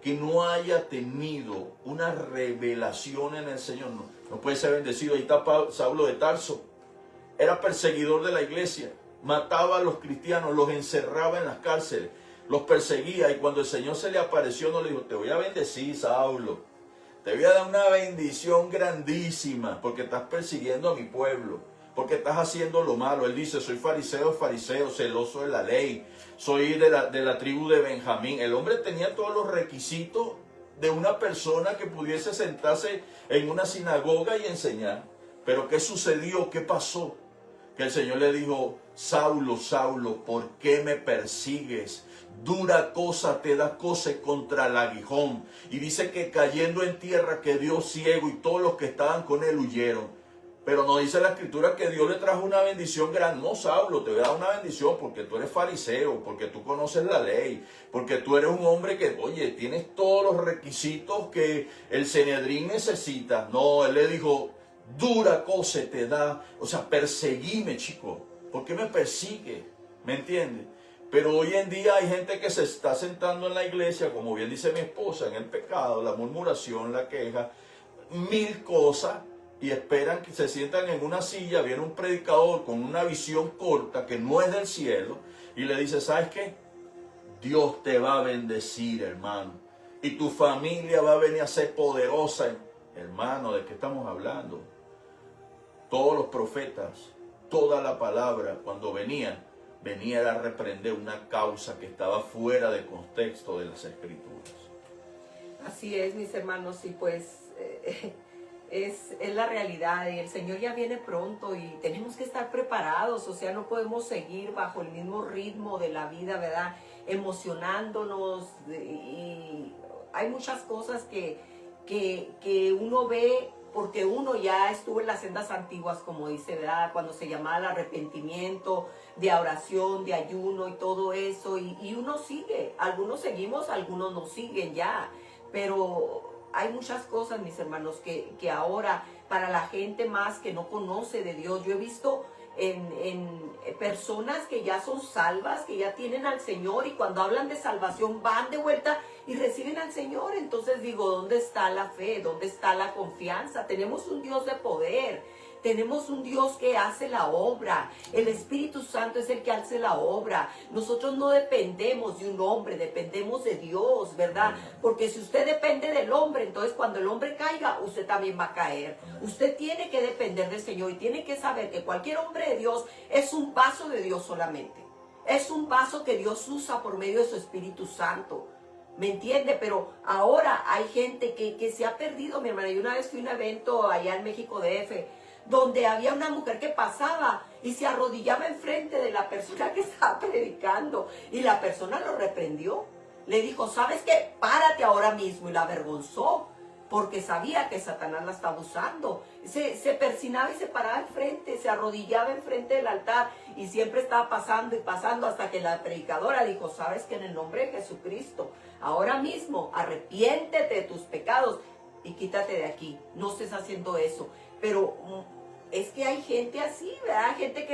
que no haya tenido una revelación en el Señor no puede ser bendecido. Ahí está Saulo de Tarso. Era perseguidor de la iglesia. Mataba a los cristianos, los encerraba en las cárceles. Los perseguía, y cuando el Señor se le apareció no le dijo, te voy a bendecir, Saulo, te voy a dar una bendición grandísima porque estás persiguiendo a mi pueblo, porque estás haciendo lo malo. Él dice, soy fariseo, celoso de la ley, soy de la tribu de Benjamín. El hombre tenía todos los requisitos de una persona que pudiese sentarse en una sinagoga y enseñar. Pero ¿qué sucedió? ¿Qué pasó? Que el Señor le dijo, Saulo, Saulo, ¿por qué me persigues? Dura cosa te da cose contra el aguijón. Y dice que cayendo en tierra quedó ciego, y todos los que estaban con él huyeron. Pero no dice la escritura que Dios le trajo una bendición grande. No, Saulo, te voy a dar una bendición porque tú eres fariseo, porque tú conoces la ley, porque tú eres un hombre que, oye, tienes todos los requisitos que el Sanedrín necesita. No, él le dijo, dura cosa te da, o sea, perseguime, chico. ¿Por qué me persigue? ¿Me entiendes? Pero hoy en día hay gente que se está sentando en la iglesia, como bien dice mi esposa, en el pecado, la murmuración, la queja, mil cosas, y esperan que se sientan en una silla, viene un predicador con una visión corta que no es del cielo, y le dice, ¿sabes qué? Dios te va a bendecir, hermano, y tu familia va a venir a ser poderosa. Hermano, ¿de qué estamos hablando? Todos los profetas, toda la palabra, cuando venía a reprender una causa que estaba fuera de contexto de las escrituras. Así es, mis hermanos, y pues es la realidad, y el Señor ya viene pronto y tenemos que estar preparados. O sea, no podemos seguir bajo el mismo ritmo de la vida, ¿verdad? Emocionándonos, y hay muchas cosas que uno ve porque uno ya estuvo en las sendas antiguas, como dice, ¿verdad? Cuando se llamaba el arrepentimiento, de oración, de ayuno y todo eso, y uno sigue. Algunos seguimos, algunos no siguen ya, pero hay muchas cosas, mis hermanos, que ahora para la gente más que no conoce de Dios, yo he visto en personas que ya son salvas, que ya tienen al Señor, y cuando hablan de salvación van de vuelta y reciben al Señor. Entonces digo, ¿dónde está la fe? ¿Dónde está la confianza? Tenemos un Dios de poder, tenemos un Dios que hace la obra. El Espíritu Santo es el que hace la obra. Nosotros no dependemos de un hombre, dependemos de Dios, ¿verdad? Porque si usted depende del hombre, entonces cuando el hombre caiga, usted también va a caer. Usted tiene que depender del Señor y tiene que saber que cualquier hombre de Dios es un vaso de Dios solamente. Es un vaso que Dios usa por medio de su Espíritu Santo. ¿Me entiende? Pero ahora hay gente que se ha perdido, mi hermana. Yo una vez fui a un evento allá en México DF, donde había una mujer que pasaba y se arrodillaba enfrente de la persona que estaba predicando. Y la persona lo reprendió. Le dijo, ¿sabes qué? Párate ahora mismo. Y la avergonzó, porque sabía que Satanás la estaba usando. Se persinaba y se paraba enfrente, se arrodillaba enfrente del altar y siempre estaba pasando y pasando hasta que la predicadora dijo, ¿sabes que en el nombre de Jesucristo, ahora mismo arrepiéntete de tus pecados y quítate de aquí? No estés haciendo eso. Pero es que hay gente así, ¿verdad? Gente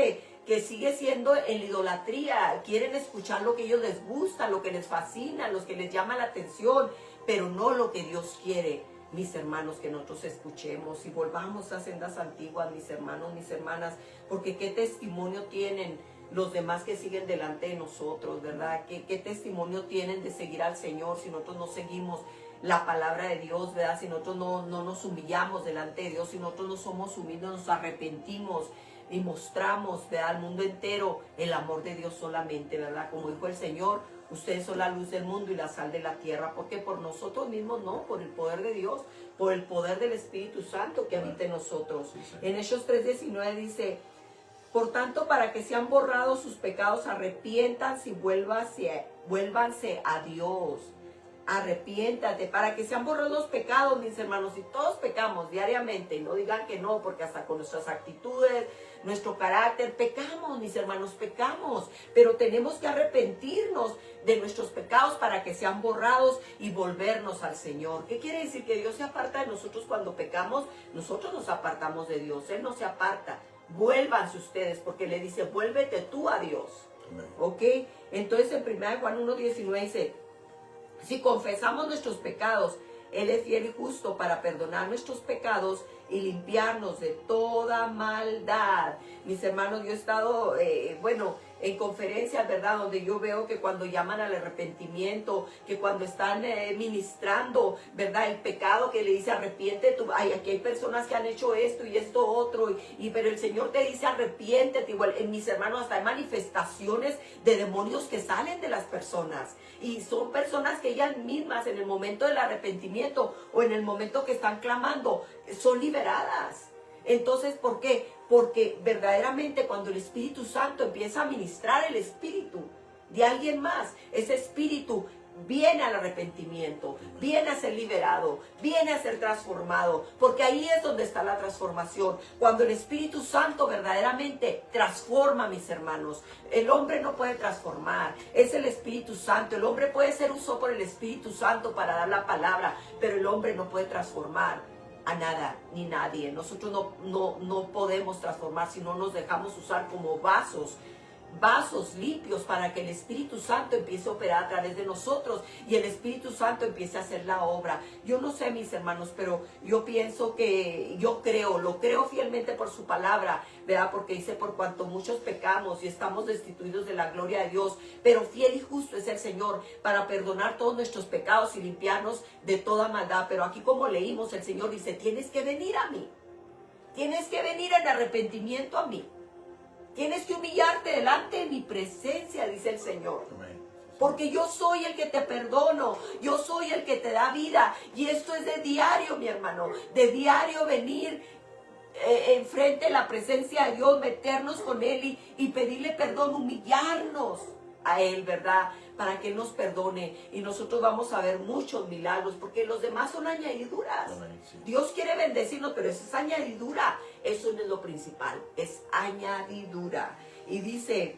que sigue siendo en la idolatría, quieren escuchar lo que a ellos les gusta, lo que les fascina, lo que les llama la atención, pero no lo que Dios quiere. Mis hermanos, que nosotros escuchemos y volvamos a sendas antiguas, mis hermanos, mis hermanas, porque qué testimonio tienen los demás que siguen delante de nosotros, ¿verdad? ¿Qué testimonio tienen de seguir al Señor si nosotros no seguimos la palabra de Dios, ¿verdad? Si nosotros no nos humillamos delante de Dios, si nosotros no somos humildes, nos arrepentimos y mostramos, ¿verdad?, al mundo entero el amor de Dios solamente, ¿verdad? Como dijo el Señor, ustedes son la luz del mundo y la sal de la tierra, porque por nosotros mismos no, por el poder de Dios, por el poder del Espíritu Santo que habita en nosotros. Sí, sí. En Hechos 3:19 dice, por tanto, para que sean borrados sus pecados, arrepiéntanse y vuélvanse a Dios. Arrepiéntate, para que sean borrados los pecados, mis hermanos. Y todos pecamos diariamente, y no digan que no, porque hasta con nuestras actitudes, nuestro carácter, pecamos, mis hermanos, pecamos. Pero tenemos que arrepentirnos de nuestros pecados para que sean borrados y volvernos al Señor. ¿Qué quiere decir? Que Dios se aparta de nosotros cuando pecamos. Nosotros nos apartamos de Dios, Él no se aparta. Vuélvanse ustedes, porque le dice, vuélvete tú a Dios. Amén. ¿Ok? Entonces en 1 Juan 1:19 dice, si confesamos nuestros pecados, Él es fiel y justo para perdonar nuestros pecados y limpiarnos de toda maldad. Mis hermanos, yo he estado, en conferencias, ¿verdad?, donde yo veo que cuando llaman al arrepentimiento, que cuando están ministrando, ¿verdad?, el pecado, que le dice arrepiéntete, aquí hay personas que han hecho esto y esto otro, pero el Señor te dice arrepiéntete. Igual, en mis hermanos, hasta hay manifestaciones de demonios que salen de las personas, y son personas que ellas mismas en el momento del arrepentimiento o en el momento que están clamando, son liberadas. Entonces, ¿por qué? Porque verdaderamente cuando el Espíritu Santo empieza a ministrar el espíritu de alguien más, ese espíritu viene al arrepentimiento, viene a ser liberado, viene a ser transformado, porque ahí es donde está la transformación. Cuando el Espíritu Santo verdaderamente transforma, mis hermanos. El hombre no puede transformar, es el Espíritu Santo. El hombre puede ser usado por el Espíritu Santo para dar la palabra, pero el hombre no puede transformar a nada ni nadie. Nosotros no podemos transformar si no nos dejamos usar como vasos limpios para que el Espíritu Santo empiece a operar a través de nosotros y el Espíritu Santo empiece a hacer la obra. Yo no sé, mis hermanos, pero yo pienso que, lo creo fielmente por su palabra, ¿verdad? Porque dice, por cuanto muchos pecamos y estamos destituidos de la gloria de Dios, pero fiel y justo es el Señor para perdonar todos nuestros pecados y limpiarnos de toda maldad. Pero aquí, como leímos, el Señor dice, tienes que venir a mí, tienes que venir en arrepentimiento a mí. Tienes que humillarte delante de mi presencia, dice el Señor. Porque yo soy el que te perdono, yo soy el que te da vida. Y esto es de diario, mi hermano, de diario venir enfrente de la presencia de Dios, meternos con Él y pedirle perdón, humillarnos a Él, ¿verdad? Para que Él nos perdone. Y nosotros vamos a ver muchos milagros, porque los demás son añadiduras. Sí. Dios quiere bendecirnos, pero eso es añadidura. Eso no es lo principal, es añadidura. Y dice,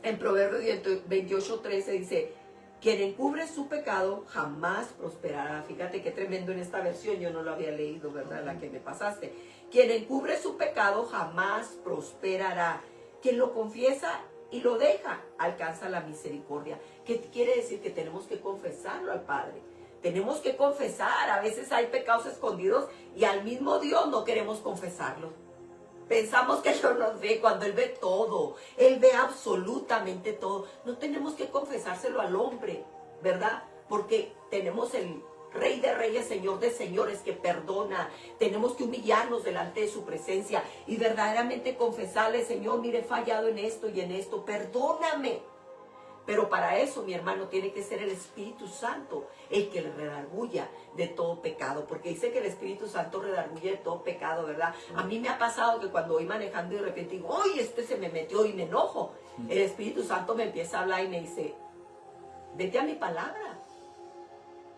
en Proverbios 28:13 dice, quien encubre su pecado jamás prosperará. Fíjate qué tremendo en esta versión, yo no lo había leído, ¿verdad? La que me pasaste. Quien encubre su pecado jamás prosperará. Quien lo confiesa y lo deja, alcanza la misericordia. ¿Qué quiere decir? Que tenemos que confesarlo al Padre. Tenemos que confesar. A veces hay pecados escondidos y al mismo Dios no queremos confesarlo. Pensamos que Él no nos ve, cuando Él ve todo. Él ve absolutamente todo. No tenemos que confesárselo al hombre, ¿verdad? Porque tenemos el Rey de Reyes, Señor de Señores, que perdona. Tenemos que humillarnos delante de su presencia y verdaderamente confesarle, Señor, mire, he fallado en esto y en esto. Perdóname. Pero para eso, mi hermano, tiene que ser el Espíritu Santo el que le redarguya de todo pecado. Porque dice que el Espíritu Santo redarguye de todo pecado, ¿verdad? A mí me ha pasado que cuando voy manejando y de repente digo, ¡ay, este se me metió! Y me enojo. El Espíritu Santo me empieza a hablar y me dice, vete a mi palabra.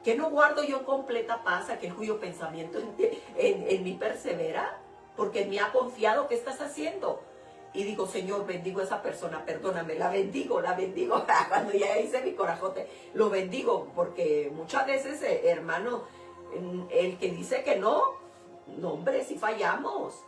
¿Que no guardo yo en completa paz aquel cuyo pensamiento en mí persevera? Porque en mí ha confiado. ¿Qué estás haciendo? Y digo, Señor, bendigo a esa persona, perdóname, la bendigo. Cuando ya hice mi corajote, lo bendigo, porque muchas veces, hermano, el que dice que no, hombre, si fallamos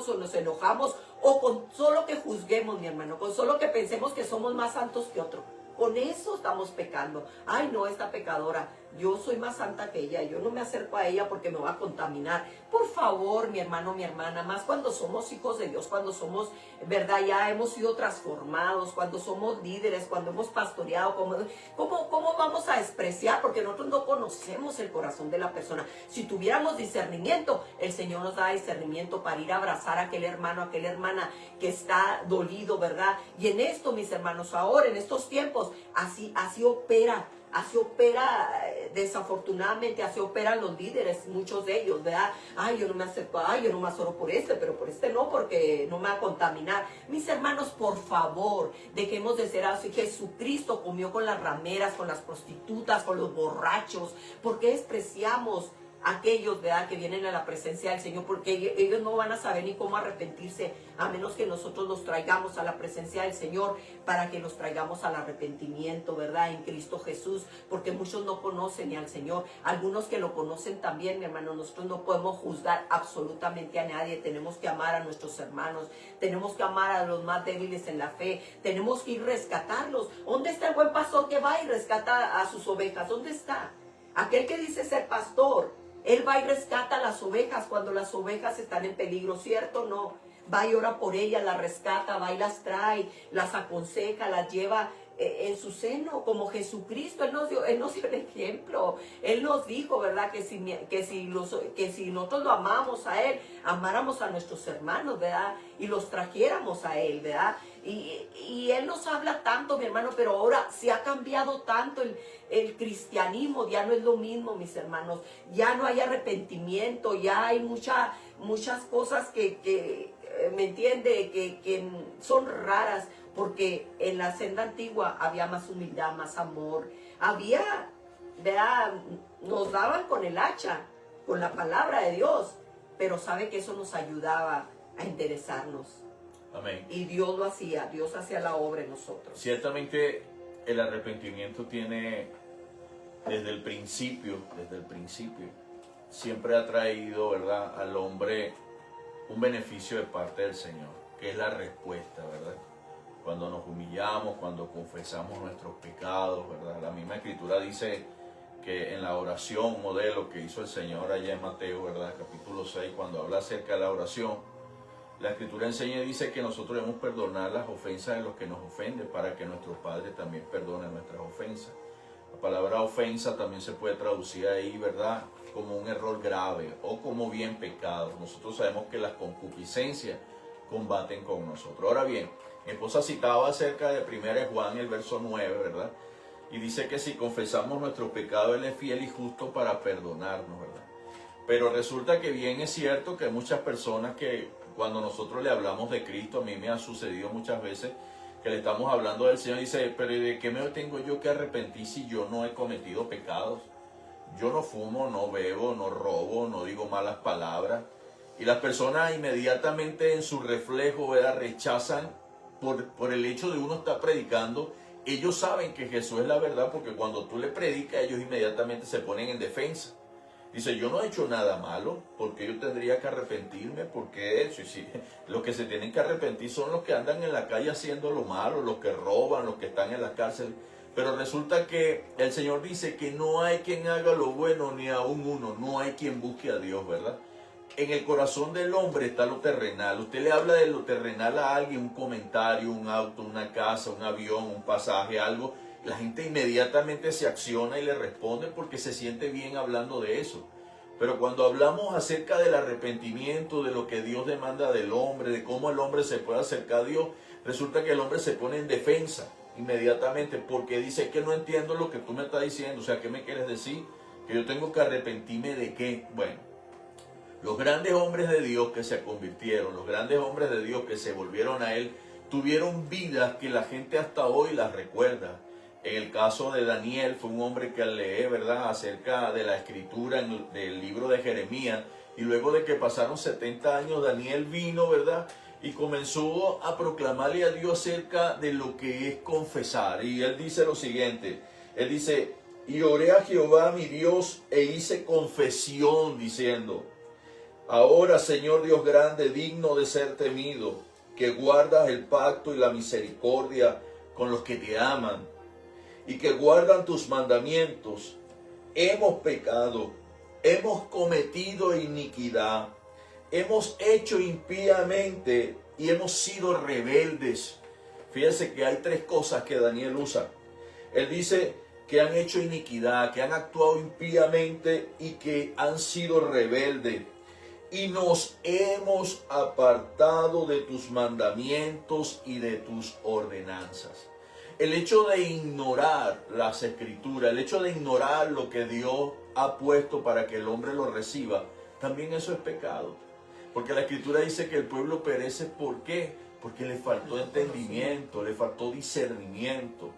o nos enojamos, o con solo que juzguemos, mi hermano, con solo que pensemos que somos más santos que otro. Con eso estamos pecando. Ay, no, esta pecadora, yo soy más santa que ella, yo no me acerco a ella porque me va a contaminar. Por favor, mi hermano, mi hermana, más cuando somos hijos de Dios, cuando somos, verdad, ya hemos sido transformados, cuando somos líderes, cuando hemos pastoreado, ¿cómo vamos a despreciar? Porque nosotros no conocemos el corazón de la persona. Si tuviéramos discernimiento, el Señor nos da discernimiento para ir a abrazar a aquel hermano, a aquella hermana que está dolido, ¿verdad? Y en esto, mis hermanos, ahora, en estos tiempos, así opera, desafortunadamente, así operan los líderes, muchos de ellos, ¿verdad? Ay, yo no me acerco, ay, yo no más oro por este, pero por este no, porque no me va a contaminar. Mis hermanos, por favor, dejemos de ser así. Jesucristo comió con las rameras, con las prostitutas, con los borrachos. ¿Por qué despreciamos aquellos, ¿verdad?, que vienen a la presencia del Señor? Porque ellos no van a saber ni cómo arrepentirse, a menos que nosotros los traigamos a la presencia del Señor, para que los traigamos al arrepentimiento, ¿verdad?, en Cristo Jesús, porque muchos no conocen ni al Señor. Algunos que lo conocen también, mi hermano, nosotros no podemos juzgar absolutamente a nadie. Tenemos que amar a nuestros hermanos, tenemos que amar a los más débiles en la fe, tenemos que ir a rescatarlos. ¿Dónde está el buen pastor que va y rescata a sus ovejas? ¿Dónde está aquel que dice ser pastor? Él va y rescata a las ovejas cuando las ovejas están en peligro, ¿cierto o no? Va y ora por ellas, las rescata, va y las trae, las aconseja, las lleva en su seno, como Jesucristo. Él nos dio el ejemplo. Él nos dijo, ¿verdad?, que si nosotros lo amamos a Él, amáramos a nuestros hermanos, ¿verdad?, y los trajéramos a Él, ¿verdad? Y Él nos habla tanto, mi hermano, pero ahora se ha cambiado tanto el cristianismo. Ya no es lo mismo, mis hermanos. Ya no hay arrepentimiento, ya hay muchas cosas que ¿me entiende?, que son raras, porque en la senda antigua había más humildad, más amor. Había, ¿verdad?, nos daban con el hacha, con la palabra de Dios, pero sabe que eso nos ayudaba a enderezarnos. Amén. Y Dios lo hacía, Dios hacía la obra en nosotros. Ciertamente el arrepentimiento tiene desde el principio, siempre ha traído, ¿verdad?, al hombre un beneficio de parte del Señor, que es la respuesta, ¿verdad? Cuando nos humillamos, cuando confesamos nuestros pecados, ¿verdad? La misma Escritura dice que en la oración modelo que hizo el Señor allá en Mateo, ¿verdad?, capítulo 6, cuando habla acerca de la oración, la Escritura enseña y dice que nosotros debemos perdonar las ofensas de los que nos ofenden, para que nuestros padres también perdonen nuestras ofensas. La palabra ofensa también se puede traducir ahí, ¿verdad?, como un error grave o como bien pecado. Nosotros sabemos que las concupiscencias combaten con nosotros. Ahora bien, mi esposa citaba acerca de 1 Juan, el verso 9, ¿verdad? Y dice que si confesamos nuestros pecados, Él es fiel y justo para perdonarnos, ¿verdad? Pero resulta que bien es cierto que hay muchas personas que cuando nosotros le hablamos de Cristo, a mí me ha sucedido muchas veces que le estamos hablando del Señor y dice, pero ¿de qué me tengo yo que arrepentir si yo no he cometido pecados? Yo no fumo, no bebo, no robo, no digo malas palabras. Y las personas inmediatamente en su reflejo, ¿verdad?, rechazan por el hecho de uno estar predicando. Ellos saben que Jesús es la verdad, porque cuando tú le predicas, ellos inmediatamente se ponen en defensa. Dice, yo no he hecho nada malo, porque yo tendría que arrepentirme, porque eso, y sí, los que se tienen que arrepentir son los que andan en la calle haciendo lo malo, los que roban, los que están en la cárcel. Pero resulta que el Señor dice que no hay quien haga lo bueno, ni aún uno, no hay quien busque a Dios, ¿verdad? En el corazón del hombre está lo terrenal. Usted le habla de lo terrenal a alguien, un comentario, un auto, una casa, un avión, un pasaje, algo. La gente inmediatamente se acciona y le responde porque se siente bien hablando de eso. Pero cuando hablamos acerca del arrepentimiento, de lo que Dios demanda del hombre, de cómo el hombre se puede acercar a Dios, resulta que el hombre se pone en defensa. inmediatamente, porque dice que no entiendo lo que tú me estás diciendo. O sea, ¿qué me quieres decir? ¿Que yo tengo que arrepentirme de qué? Bueno, los grandes hombres de Dios que se convirtieron, los grandes hombres de Dios que se volvieron a Él, tuvieron vidas que la gente hasta hoy las recuerda. En el caso de Daniel, fue un hombre que al leer, ¿verdad?, acerca de la escritura del libro de Jeremías, y luego de que pasaron 70 años, Daniel vino, ¿verdad?, y comenzó a proclamarle a Dios acerca de lo que es confesar. Y él dice lo siguiente, él dice, y oré a Jehová mi Dios e hice confesión diciendo, ahora Señor Dios grande, digno de ser temido, que guardas el pacto y la misericordia con los que te aman y que guardan tus mandamientos, hemos pecado, hemos cometido iniquidad, hemos hecho impíamente y hemos sido rebeldes. Fíjense que hay tres cosas que Daniel usa. Él dice que han hecho iniquidad, que han actuado impíamente y que han sido rebeldes. Y nos hemos apartado de tus mandamientos y de tus ordenanzas. El hecho de ignorar las escrituras, el hecho de ignorar lo que Dios ha puesto para que el hombre lo reciba, también eso es pecado. Porque la escritura dice que el pueblo perece, ¿por qué? Porque le faltó entendimiento, le faltó discernimiento.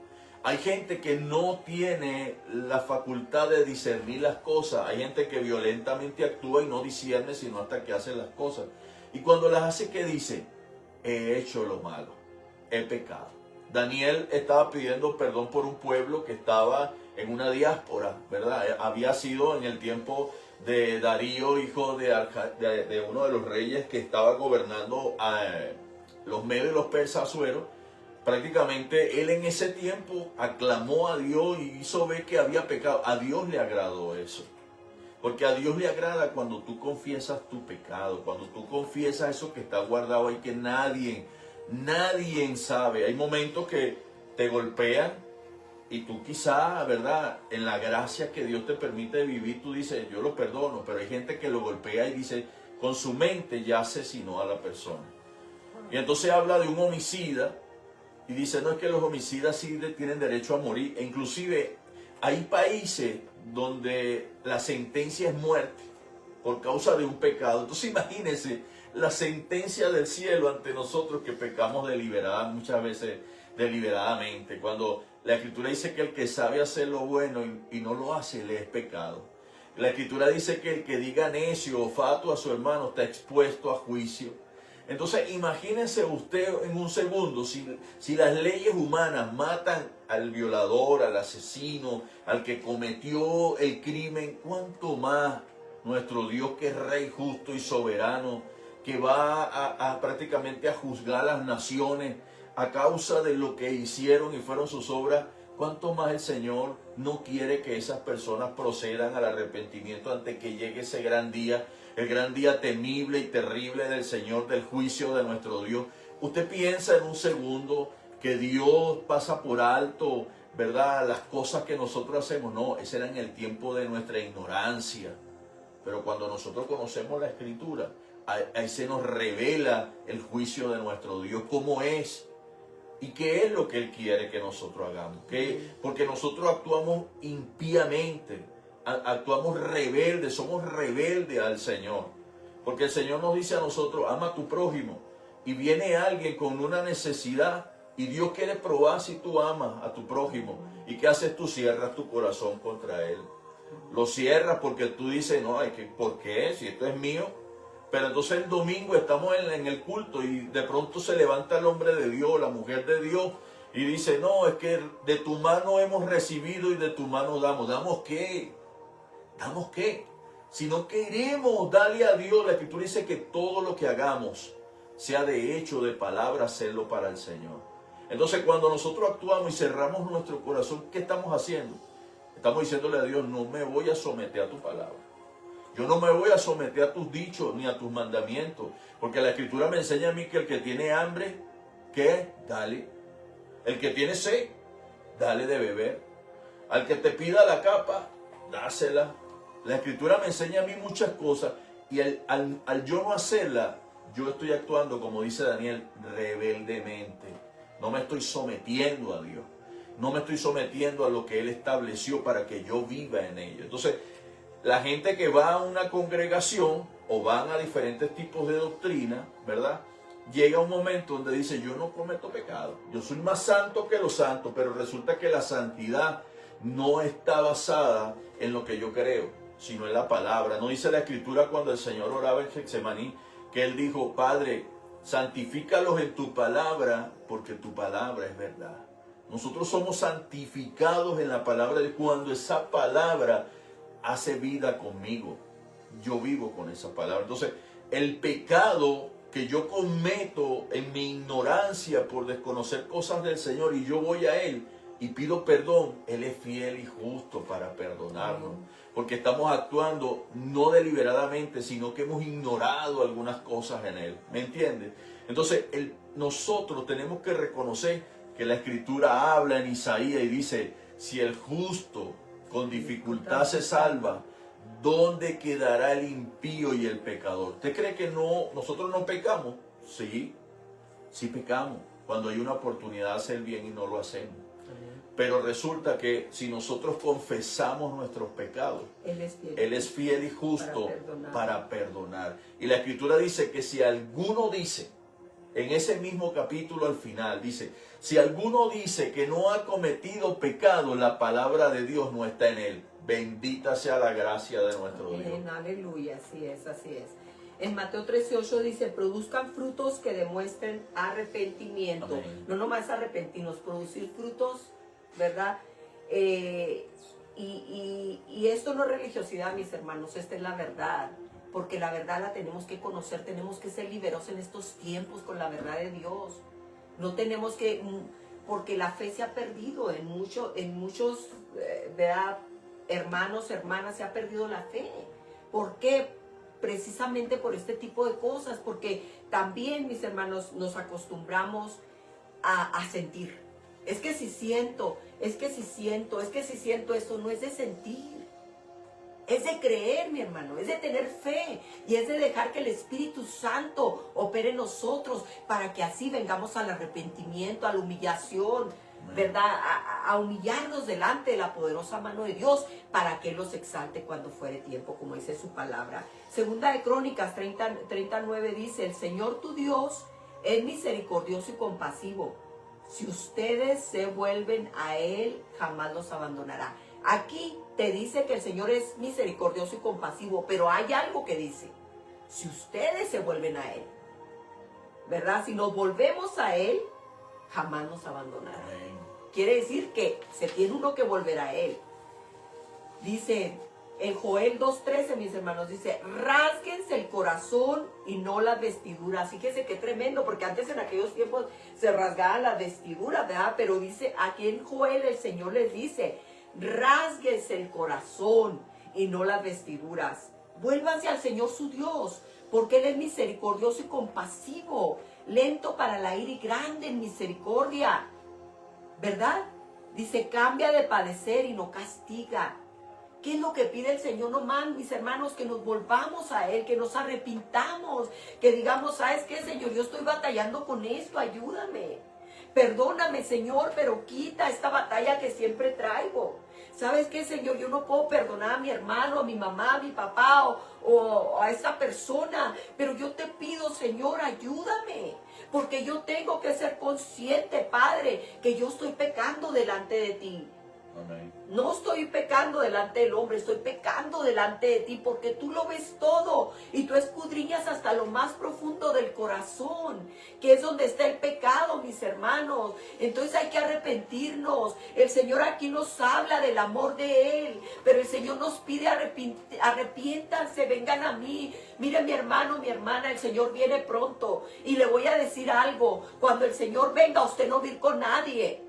Hay gente que no tiene la facultad de discernir las cosas. Hay gente que violentamente actúa y no discierne sino hasta que hace las cosas. Y cuando las hace, ¿qué dice? He hecho lo malo, he pecado. Daniel estaba pidiendo perdón por un pueblo que estaba en una diáspora, ¿verdad? Había sido en el tiempo de Darío, hijo de uno de los reyes que estaba gobernando a los medios y los persas, Asuero. Prácticamente él en ese tiempo aclamó a Dios y hizo ver que había pecado. A Dios le agradó eso. Porque a Dios le agrada cuando tú confiesas tu pecado, cuando tú confiesas eso que está guardado ahí, que nadie sabe. Hay momentos que te golpean y tú quizá, ¿verdad?, en la gracia que Dios te permite vivir, tú dices, yo lo perdono, pero hay gente que lo golpea y dice, con su mente ya asesinó a la persona. Y entonces habla de un homicida y dice, no, es que los homicidas sí tienen derecho a morir. E inclusive hay países donde la sentencia es muerte por causa de un pecado. Entonces imagínense la sentencia del cielo ante nosotros que pecamos muchas veces deliberadamente. Cuando la escritura dice que el que sabe hacer lo bueno y no lo hace, le es pecado. La escritura dice que el que diga necio o fatuo a su hermano está expuesto a juicio. Entonces imagínense usted en un segundo, si las leyes humanas matan al violador, al asesino, al que cometió el crimen, ¿cuánto más nuestro Dios, que es Rey justo y soberano, que va prácticamente a juzgar a las naciones a causa de lo que hicieron y fueron sus obras? ¿Cuánto más el Señor no quiere que esas personas procedan al arrepentimiento antes que llegue ese gran día? El gran día temible y terrible del Señor, del juicio de nuestro Dios. Usted piensa en un segundo que Dios pasa por alto, ¿verdad?, las cosas que nosotros hacemos. No, ese era en el tiempo de nuestra ignorancia. Pero cuando nosotros conocemos la Escritura, ahí se nos revela el juicio de nuestro Dios, cómo es y qué es lo que Él quiere que nosotros hagamos. Porque nosotros actuamos impíamente, actuamos rebeldes, somos rebeldes al Señor. Porque el Señor nos dice a nosotros, ama a tu prójimo. Y viene alguien con una necesidad y Dios quiere probar si tú amas a tu prójimo. ¿Y qué haces tú? Cierras tu corazón contra él. Lo cierras porque tú dices, no, ¿por qué? Si esto es mío. Pero entonces el domingo estamos en el culto y de pronto se levanta el hombre de Dios, la mujer de Dios, y dice, no, es que de tu mano hemos recibido y de tu mano damos. ¿Damos qué? ¿Damos qué? Si no queremos darle a Dios, la Escritura dice que todo lo que hagamos, sea de hecho, de palabra, hacerlo para el Señor. Entonces cuando nosotros actuamos y cerramos nuestro corazón, ¿qué estamos haciendo? Estamos diciéndole a Dios, no me voy a someter a tu palabra. Yo no me voy a someter a tus dichos ni a tus mandamientos. Porque la Escritura me enseña a mí que el que tiene hambre, ¿qué? Dale. El que tiene sed, dale de beber. Al que te pida la capa, dásela. La Escritura me enseña a mí muchas cosas. Y al yo no hacerla, yo estoy actuando, como dice Daniel, rebeldemente. No me estoy sometiendo a Dios. No me estoy sometiendo a lo que Él estableció para que yo viva en ello. Entonces, la gente que va a una congregación o van a diferentes tipos de doctrina, ¿verdad? Llega un momento donde dice, yo no cometo pecado. Yo soy más santo que los santos, pero resulta que la santidad no está basada en lo que yo creo, sino en la palabra. No dice la Escritura cuando el Señor oraba en Getsemaní, que Él dijo, Padre, santifícalos en tu palabra, porque tu palabra es verdad. Nosotros somos santificados en la palabra de cuando esa palabra hace vida conmigo. Yo vivo con esa palabra. Entonces, el pecado que yo cometo en mi ignorancia por desconocer cosas del Señor y yo voy a Él y pido perdón, Él es fiel y justo para perdonarnos. Porque estamos actuando no deliberadamente, sino que hemos ignorado algunas cosas en Él. ¿Me entiendes? Entonces, nosotros tenemos que reconocer que la Escritura habla en Isaías y dice, si el justo con dificultad se salva, ¿dónde quedará el impío y el pecador? ¿Usted cree que nosotros no pecamos? Sí, sí pecamos cuando hay una oportunidad de hacer bien y no lo hacemos. Pero resulta que si nosotros confesamos nuestros pecados, Él es fiel y justo para perdonar. Y la Escritura dice que si alguno dice, en ese mismo capítulo al final, dice, si alguno dice que no ha cometido pecado, la palabra de Dios no está en él. Bendita sea la gracia de nuestro Dios. Aleluya, así es, así es. En Mateo 13:8 dice, produzcan frutos que demuestren arrepentimiento. Amén. No nomás arrepentirnos, producir frutos, ¿verdad? Y esto no es religiosidad, mis hermanos, esta es la verdad. Porque la verdad la tenemos que conocer, tenemos que ser liberosos en estos tiempos con la verdad de Dios. No tenemos que, porque la fe se ha perdido en muchos, ¿verdad? Hermanos, hermanas, se ha perdido la fe. ¿Por qué? Precisamente por este tipo de cosas, porque también, mis hermanos, nos acostumbramos a sentir. Es que si siento, es que si siento esto, no es de sentir. Es de creer, mi hermano, es de tener fe y es de dejar que el Espíritu Santo opere en nosotros para que así vengamos al arrepentimiento, a la humillación, ¿verdad? A humillarnos delante de la poderosa mano de Dios para que Él los exalte cuando fuere tiempo, como dice su palabra. Segunda de Crónicas 39 dice, el Señor tu Dios es misericordioso y compasivo. Si ustedes se vuelven a Él, jamás los abandonará. Aquí te dice que el Señor es misericordioso y compasivo, pero hay algo que dice, si ustedes se vuelven a Él, ¿verdad? Si nos volvemos a Él, jamás nos abandonará. Amén. Quiere decir que se tiene uno que volver a Él. Dice en Joel 2:13, mis hermanos, dice, rásguense el corazón y no las vestiduras. Fíjense qué tremendo, porque antes en aquellos tiempos se rasgaban las vestiduras, ¿verdad? Pero dice, aquí en Joel el Señor les dice, rásguense el corazón y no las vestiduras. Vuélvanse al Señor su Dios, porque Él es misericordioso y compasivo, lento para la ira y grande en misericordia, ¿verdad? Dice, cambia de padecer y no castiga. ¿Qué es lo que pide el Señor nomás, mis hermanos? Que nos volvamos a Él, que nos arrepintamos, que digamos, ¿sabes qué, Señor? Yo estoy batallando con esto, ayúdame. Perdóname, Señor, pero quita esta batalla que siempre traigo. ¿Sabes qué, Señor? Yo no puedo perdonar a mi hermano, a mi mamá, a mi papá o a esa persona. Pero yo te pido, Señor, ayúdame. Porque yo tengo que ser consciente, Padre, que yo estoy pecando delante de ti. Amén. No estoy pecando delante del hombre, estoy pecando delante de ti porque tú lo ves todo y tú escudriñas hasta lo más profundo del corazón, que es donde está el pecado, mis hermanos. Entonces hay que arrepentirnos. El Señor aquí nos habla del amor de Él, pero el Señor nos pide arrepiéntanse, vengan a mí. Mire, mi hermano, mi hermana, el Señor viene pronto y le voy a decir algo. Cuando el Señor venga, usted no va a ir con nadie.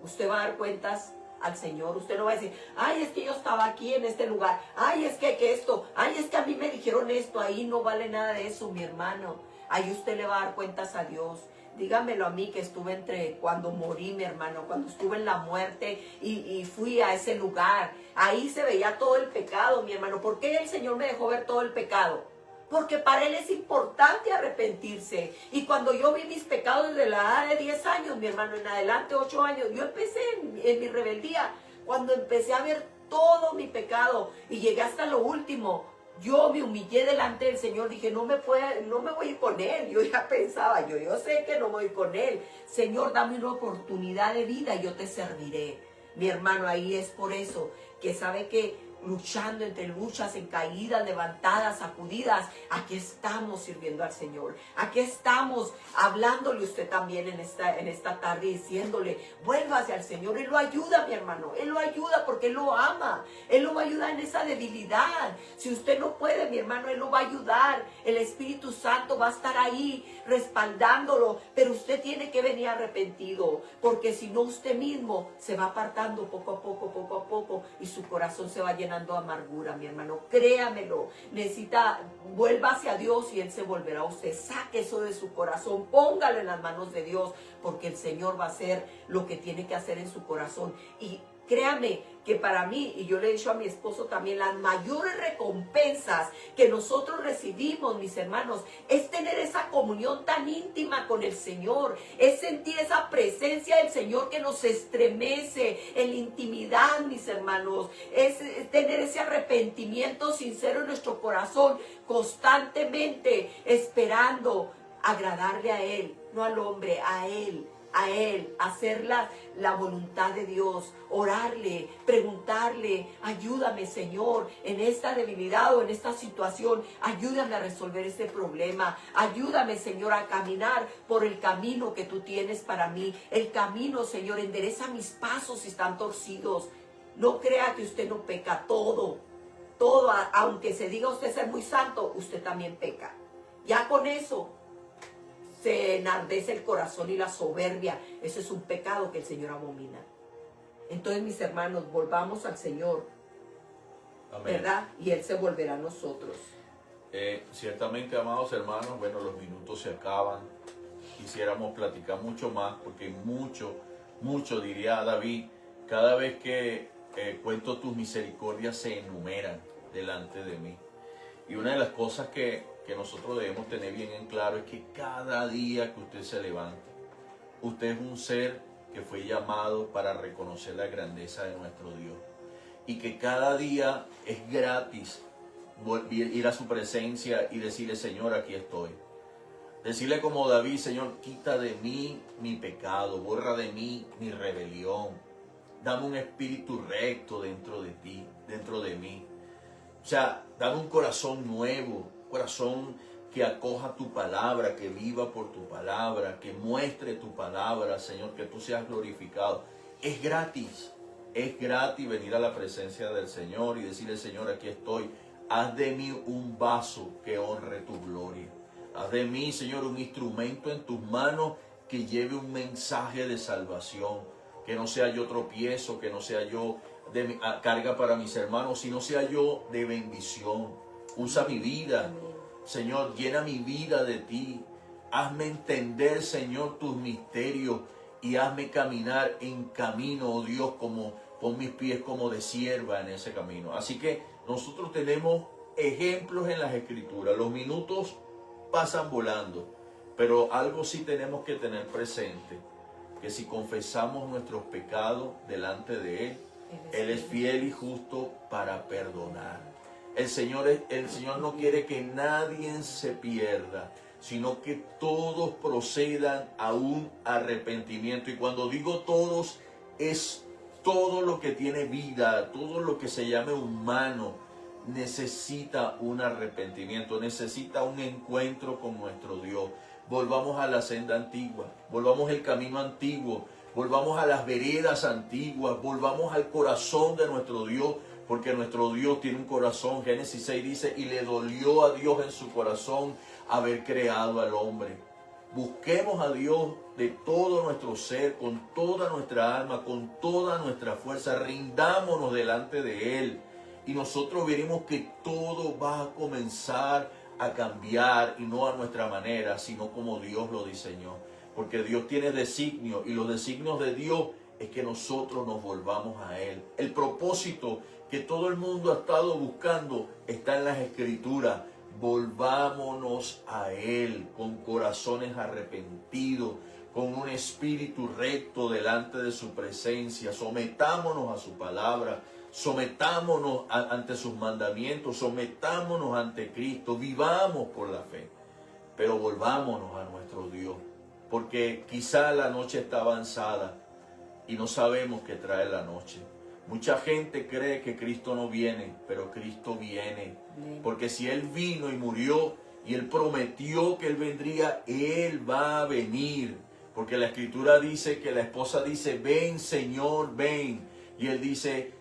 Usted va a dar cuentas al Señor. Usted no va a decir, ay, es que yo estaba aquí en este lugar, ay, es que esto, ay, es que a mí me dijeron esto. Ahí no vale nada de eso, mi hermano. Ahí usted le va a dar cuentas a Dios. Dígamelo a mí, que estuve cuando morí, mi hermano, cuando estuve en la muerte y fui a ese lugar. Ahí se veía todo el pecado, mi hermano. ¿Por qué el Señor me dejó ver todo el pecado? Porque para Él es importante arrepentirse. Y cuando yo vi mis pecados desde la edad de 10 años, mi hermano, en adelante 8 años, yo empecé en mi rebeldía. Cuando empecé a ver todo mi pecado y llegué hasta lo último, yo me humillé delante del Señor. Dije, no me voy a ir con Él. Yo ya pensaba, yo sé que no voy a ir con Él. Señor, dame una oportunidad de vida y yo te serviré. Mi hermano, ahí es por eso que sabe que luchando entre luchas, en caídas, levantadas, sacudidas, aquí estamos sirviendo al Señor. Aquí estamos hablándole usted también en esta tarde, diciéndole, vuélvase al Señor. Él lo ayuda, mi hermano. Él lo ayuda porque Él lo ama. Él lo va a ayudar en esa debilidad. Si usted no puede, mi hermano, Él lo va a ayudar. El Espíritu Santo va a estar ahí respaldándolo. Pero usted tiene que venir arrepentido, porque si no, usted mismo se va apartando poco a poco, y su corazón se va llenando de amargura, mi hermano. Créamelo. Vuélvase a Dios y Él se volverá a usted. Saque eso de su corazón, póngalo en las manos de Dios, porque el Señor va a hacer lo que tiene que hacer en su corazón. Y créame que para mí, y yo le he dicho a mi esposo también, las mayores recompensas que nosotros recibimos, mis hermanos, es tener esa comunión tan íntima con el Señor, es sentir esa presencia del Señor que nos estremece en la intimidad, mis hermanos, es tener ese arrepentimiento sincero en nuestro corazón, constantemente esperando agradarle a Él, no al hombre, a Él, hacer la voluntad de Dios, orarle, preguntarle, ayúdame, Señor, en esta debilidad o en esta situación, ayúdame a resolver este problema, ayúdame, Señor, a caminar por el camino que tú tienes para mí, el camino, Señor, endereza mis pasos si están torcidos. No crea que usted no peca, todo, aunque se diga usted ser muy santo, usted también peca. Ya con eso se enardece el corazón y la soberbia. Eso es un pecado que el Señor abomina. Entonces, mis hermanos, volvamos al Señor. Amén. ¿Verdad? Y Él se volverá a nosotros. Ciertamente, amados hermanos, bueno, los minutos se acaban. Quisiéramos platicar mucho más, porque mucho, diría David, cada vez que cuento tus misericordias se enumeran delante de mí. Y una de las cosas que nosotros debemos tener bien en claro es que cada día que usted se levanta, usted es un ser que fue llamado para reconocer la grandeza de nuestro Dios. Y que cada día es gratis ir a su presencia y decirle, Señor, aquí estoy. Decirle como David, Señor, quita de mí mi pecado, borra de mí mi rebelión. Dame un espíritu recto dentro de ti, dentro de mí. O sea, dame un corazón nuevo, corazón que acoja tu palabra, que viva por tu palabra, que muestre tu palabra, Señor, que tú seas glorificado. Es gratis venir a la presencia del Señor y decirle, Señor, aquí estoy. Haz de mí un vaso que honre tu gloria. Haz de mí, Señor, un instrumento en tus manos que lleve un mensaje de salvación. Que no sea yo tropiezo, que no sea yo de carga para mis hermanos, sino sea yo de bendición. Usa mi vida, Señor, llena mi vida de ti. Hazme entender, Señor, tus misterios y hazme caminar en camino, oh Dios, como pon mis pies como de sierva en ese camino. Así que nosotros tenemos ejemplos en las Escrituras. Los minutos pasan volando, pero algo sí tenemos que tener presente, que si confesamos nuestros pecados delante de Él, Él es fiel y justo para perdonar. El Señor no quiere que nadie se pierda, sino que todos procedan a un arrepentimiento. Y cuando digo todos, es todo lo que tiene vida, todo lo que se llame humano, necesita un arrepentimiento, necesita un encuentro con nuestro Dios. Volvamos a la senda antigua, volvamos al camino antiguo, volvamos a las veredas antiguas, volvamos al corazón de nuestro Dios, porque nuestro Dios tiene un corazón. Génesis 6 dice, y le dolió a Dios en su corazón haber creado al hombre. Busquemos a Dios de todo nuestro ser, con toda nuestra alma, con toda nuestra fuerza, rindámonos delante de Él. Y nosotros veremos que todo va a comenzar a cambiar, y no a nuestra manera, sino como Dios lo diseñó. Porque Dios tiene designios, y los designios de Dios es que nosotros nos volvamos a Él. El propósito que todo el mundo ha estado buscando está en las Escrituras. volvámonos a Él con corazones arrepentidos, con un espíritu recto delante de su presencia. Sometámonos a su palabra, sometámonos ante sus mandamientos, sometámonos ante Cristo, vivamos por la fe, pero volvámonos a nuestro Dios, porque quizá la noche está avanzada y no sabemos qué trae la noche. Mucha gente cree que Cristo no viene, pero Cristo viene. Porque si Él vino y murió y Él prometió que Él vendría, Él va a venir. Porque la Escritura dice que la esposa dice, ven Señor, ven. Y Él dice,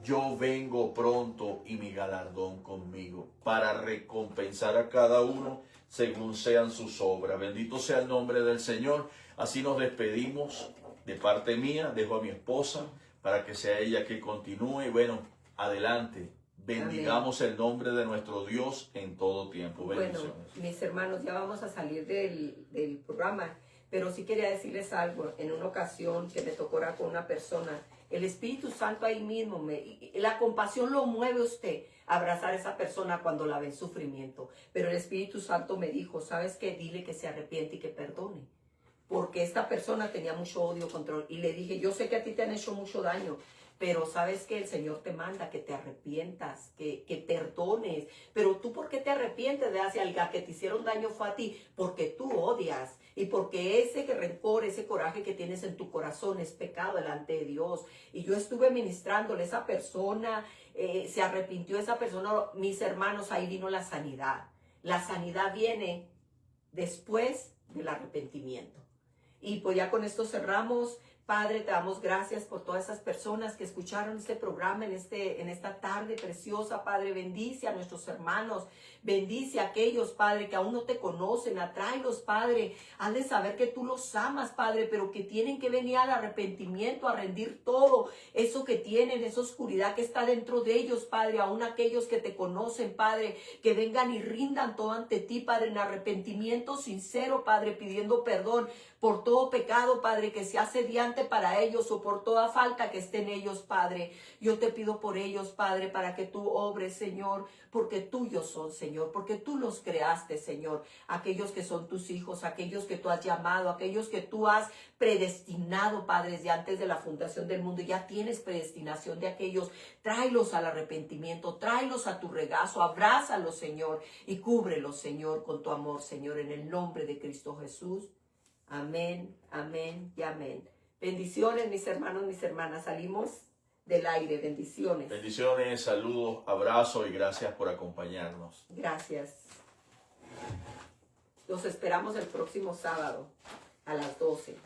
yo vengo pronto y mi galardón conmigo, para recompensar a cada uno según sean sus obras. Bendito sea el nombre del Señor. Así nos despedimos. De parte mía, dejo a mi esposa para que sea ella que continúe. Bueno, adelante. Bendigamos el nombre de nuestro Dios en todo tiempo. Bendiciones. Bueno, mis hermanos, ya vamos a salir del programa, pero sí quería decirles algo. En una ocasión que me tocó orar con una persona, el Espíritu Santo ahí mismo, la compasión lo mueve a usted a abrazar a esa persona cuando la ve en sufrimiento. Pero el Espíritu Santo me dijo, ¿sabes qué? Dile que se arrepiente y que perdone. Porque esta persona tenía mucho odio contra él. Y le dije, yo sé que a ti te han hecho mucho daño, pero sabes que el Señor te manda que te arrepientas, que perdones. Pero tú, ¿por qué te arrepientes de hacia el que te hicieron daño fue a ti? Porque tú odias. Y porque ese rencor, ese coraje que tienes en tu corazón es pecado delante de Dios. Y yo estuve ministrándole a esa persona, se arrepintió esa persona. Mis hermanos, ahí vino la sanidad. La sanidad viene después del arrepentimiento. Y pues ya con esto cerramos. Padre, te damos gracias por todas esas personas que escucharon este programa en esta tarde preciosa. Padre, bendice a nuestros hermanos, bendice a aquellos, Padre, que aún no te conocen. Atráelos, Padre, haz de saber que tú los amas, Padre, pero que tienen que venir al arrepentimiento, a rendir todo eso que tienen, esa oscuridad que está dentro de ellos, Padre. Aún aquellos que te conocen, Padre, que vengan y rindan todo ante ti, Padre, en arrepentimiento sincero, Padre, pidiendo perdón por todo pecado, Padre, que se hace diante para ellos o por toda falta que esté en ellos, Padre. Yo te pido por ellos, Padre, para que tú obres, Señor, porque tuyos son, Señor, porque tú los creaste, Señor. Aquellos que son tus hijos, aquellos que tú has llamado, aquellos que tú has predestinado, Padre, desde antes de la fundación del mundo. Ya tienes predestinación de aquellos. Tráelos al arrepentimiento, tráelos a tu regazo, abrázalos, Señor, y cúbrelos, Señor, con tu amor, Señor, en el nombre de Cristo Jesús. Amén, amén y amén. Bendiciones, mis hermanos, mis hermanas. Salimos del aire. Bendiciones. Bendiciones, saludos, abrazos y gracias por acompañarnos. Gracias. Los esperamos el próximo sábado a las 12.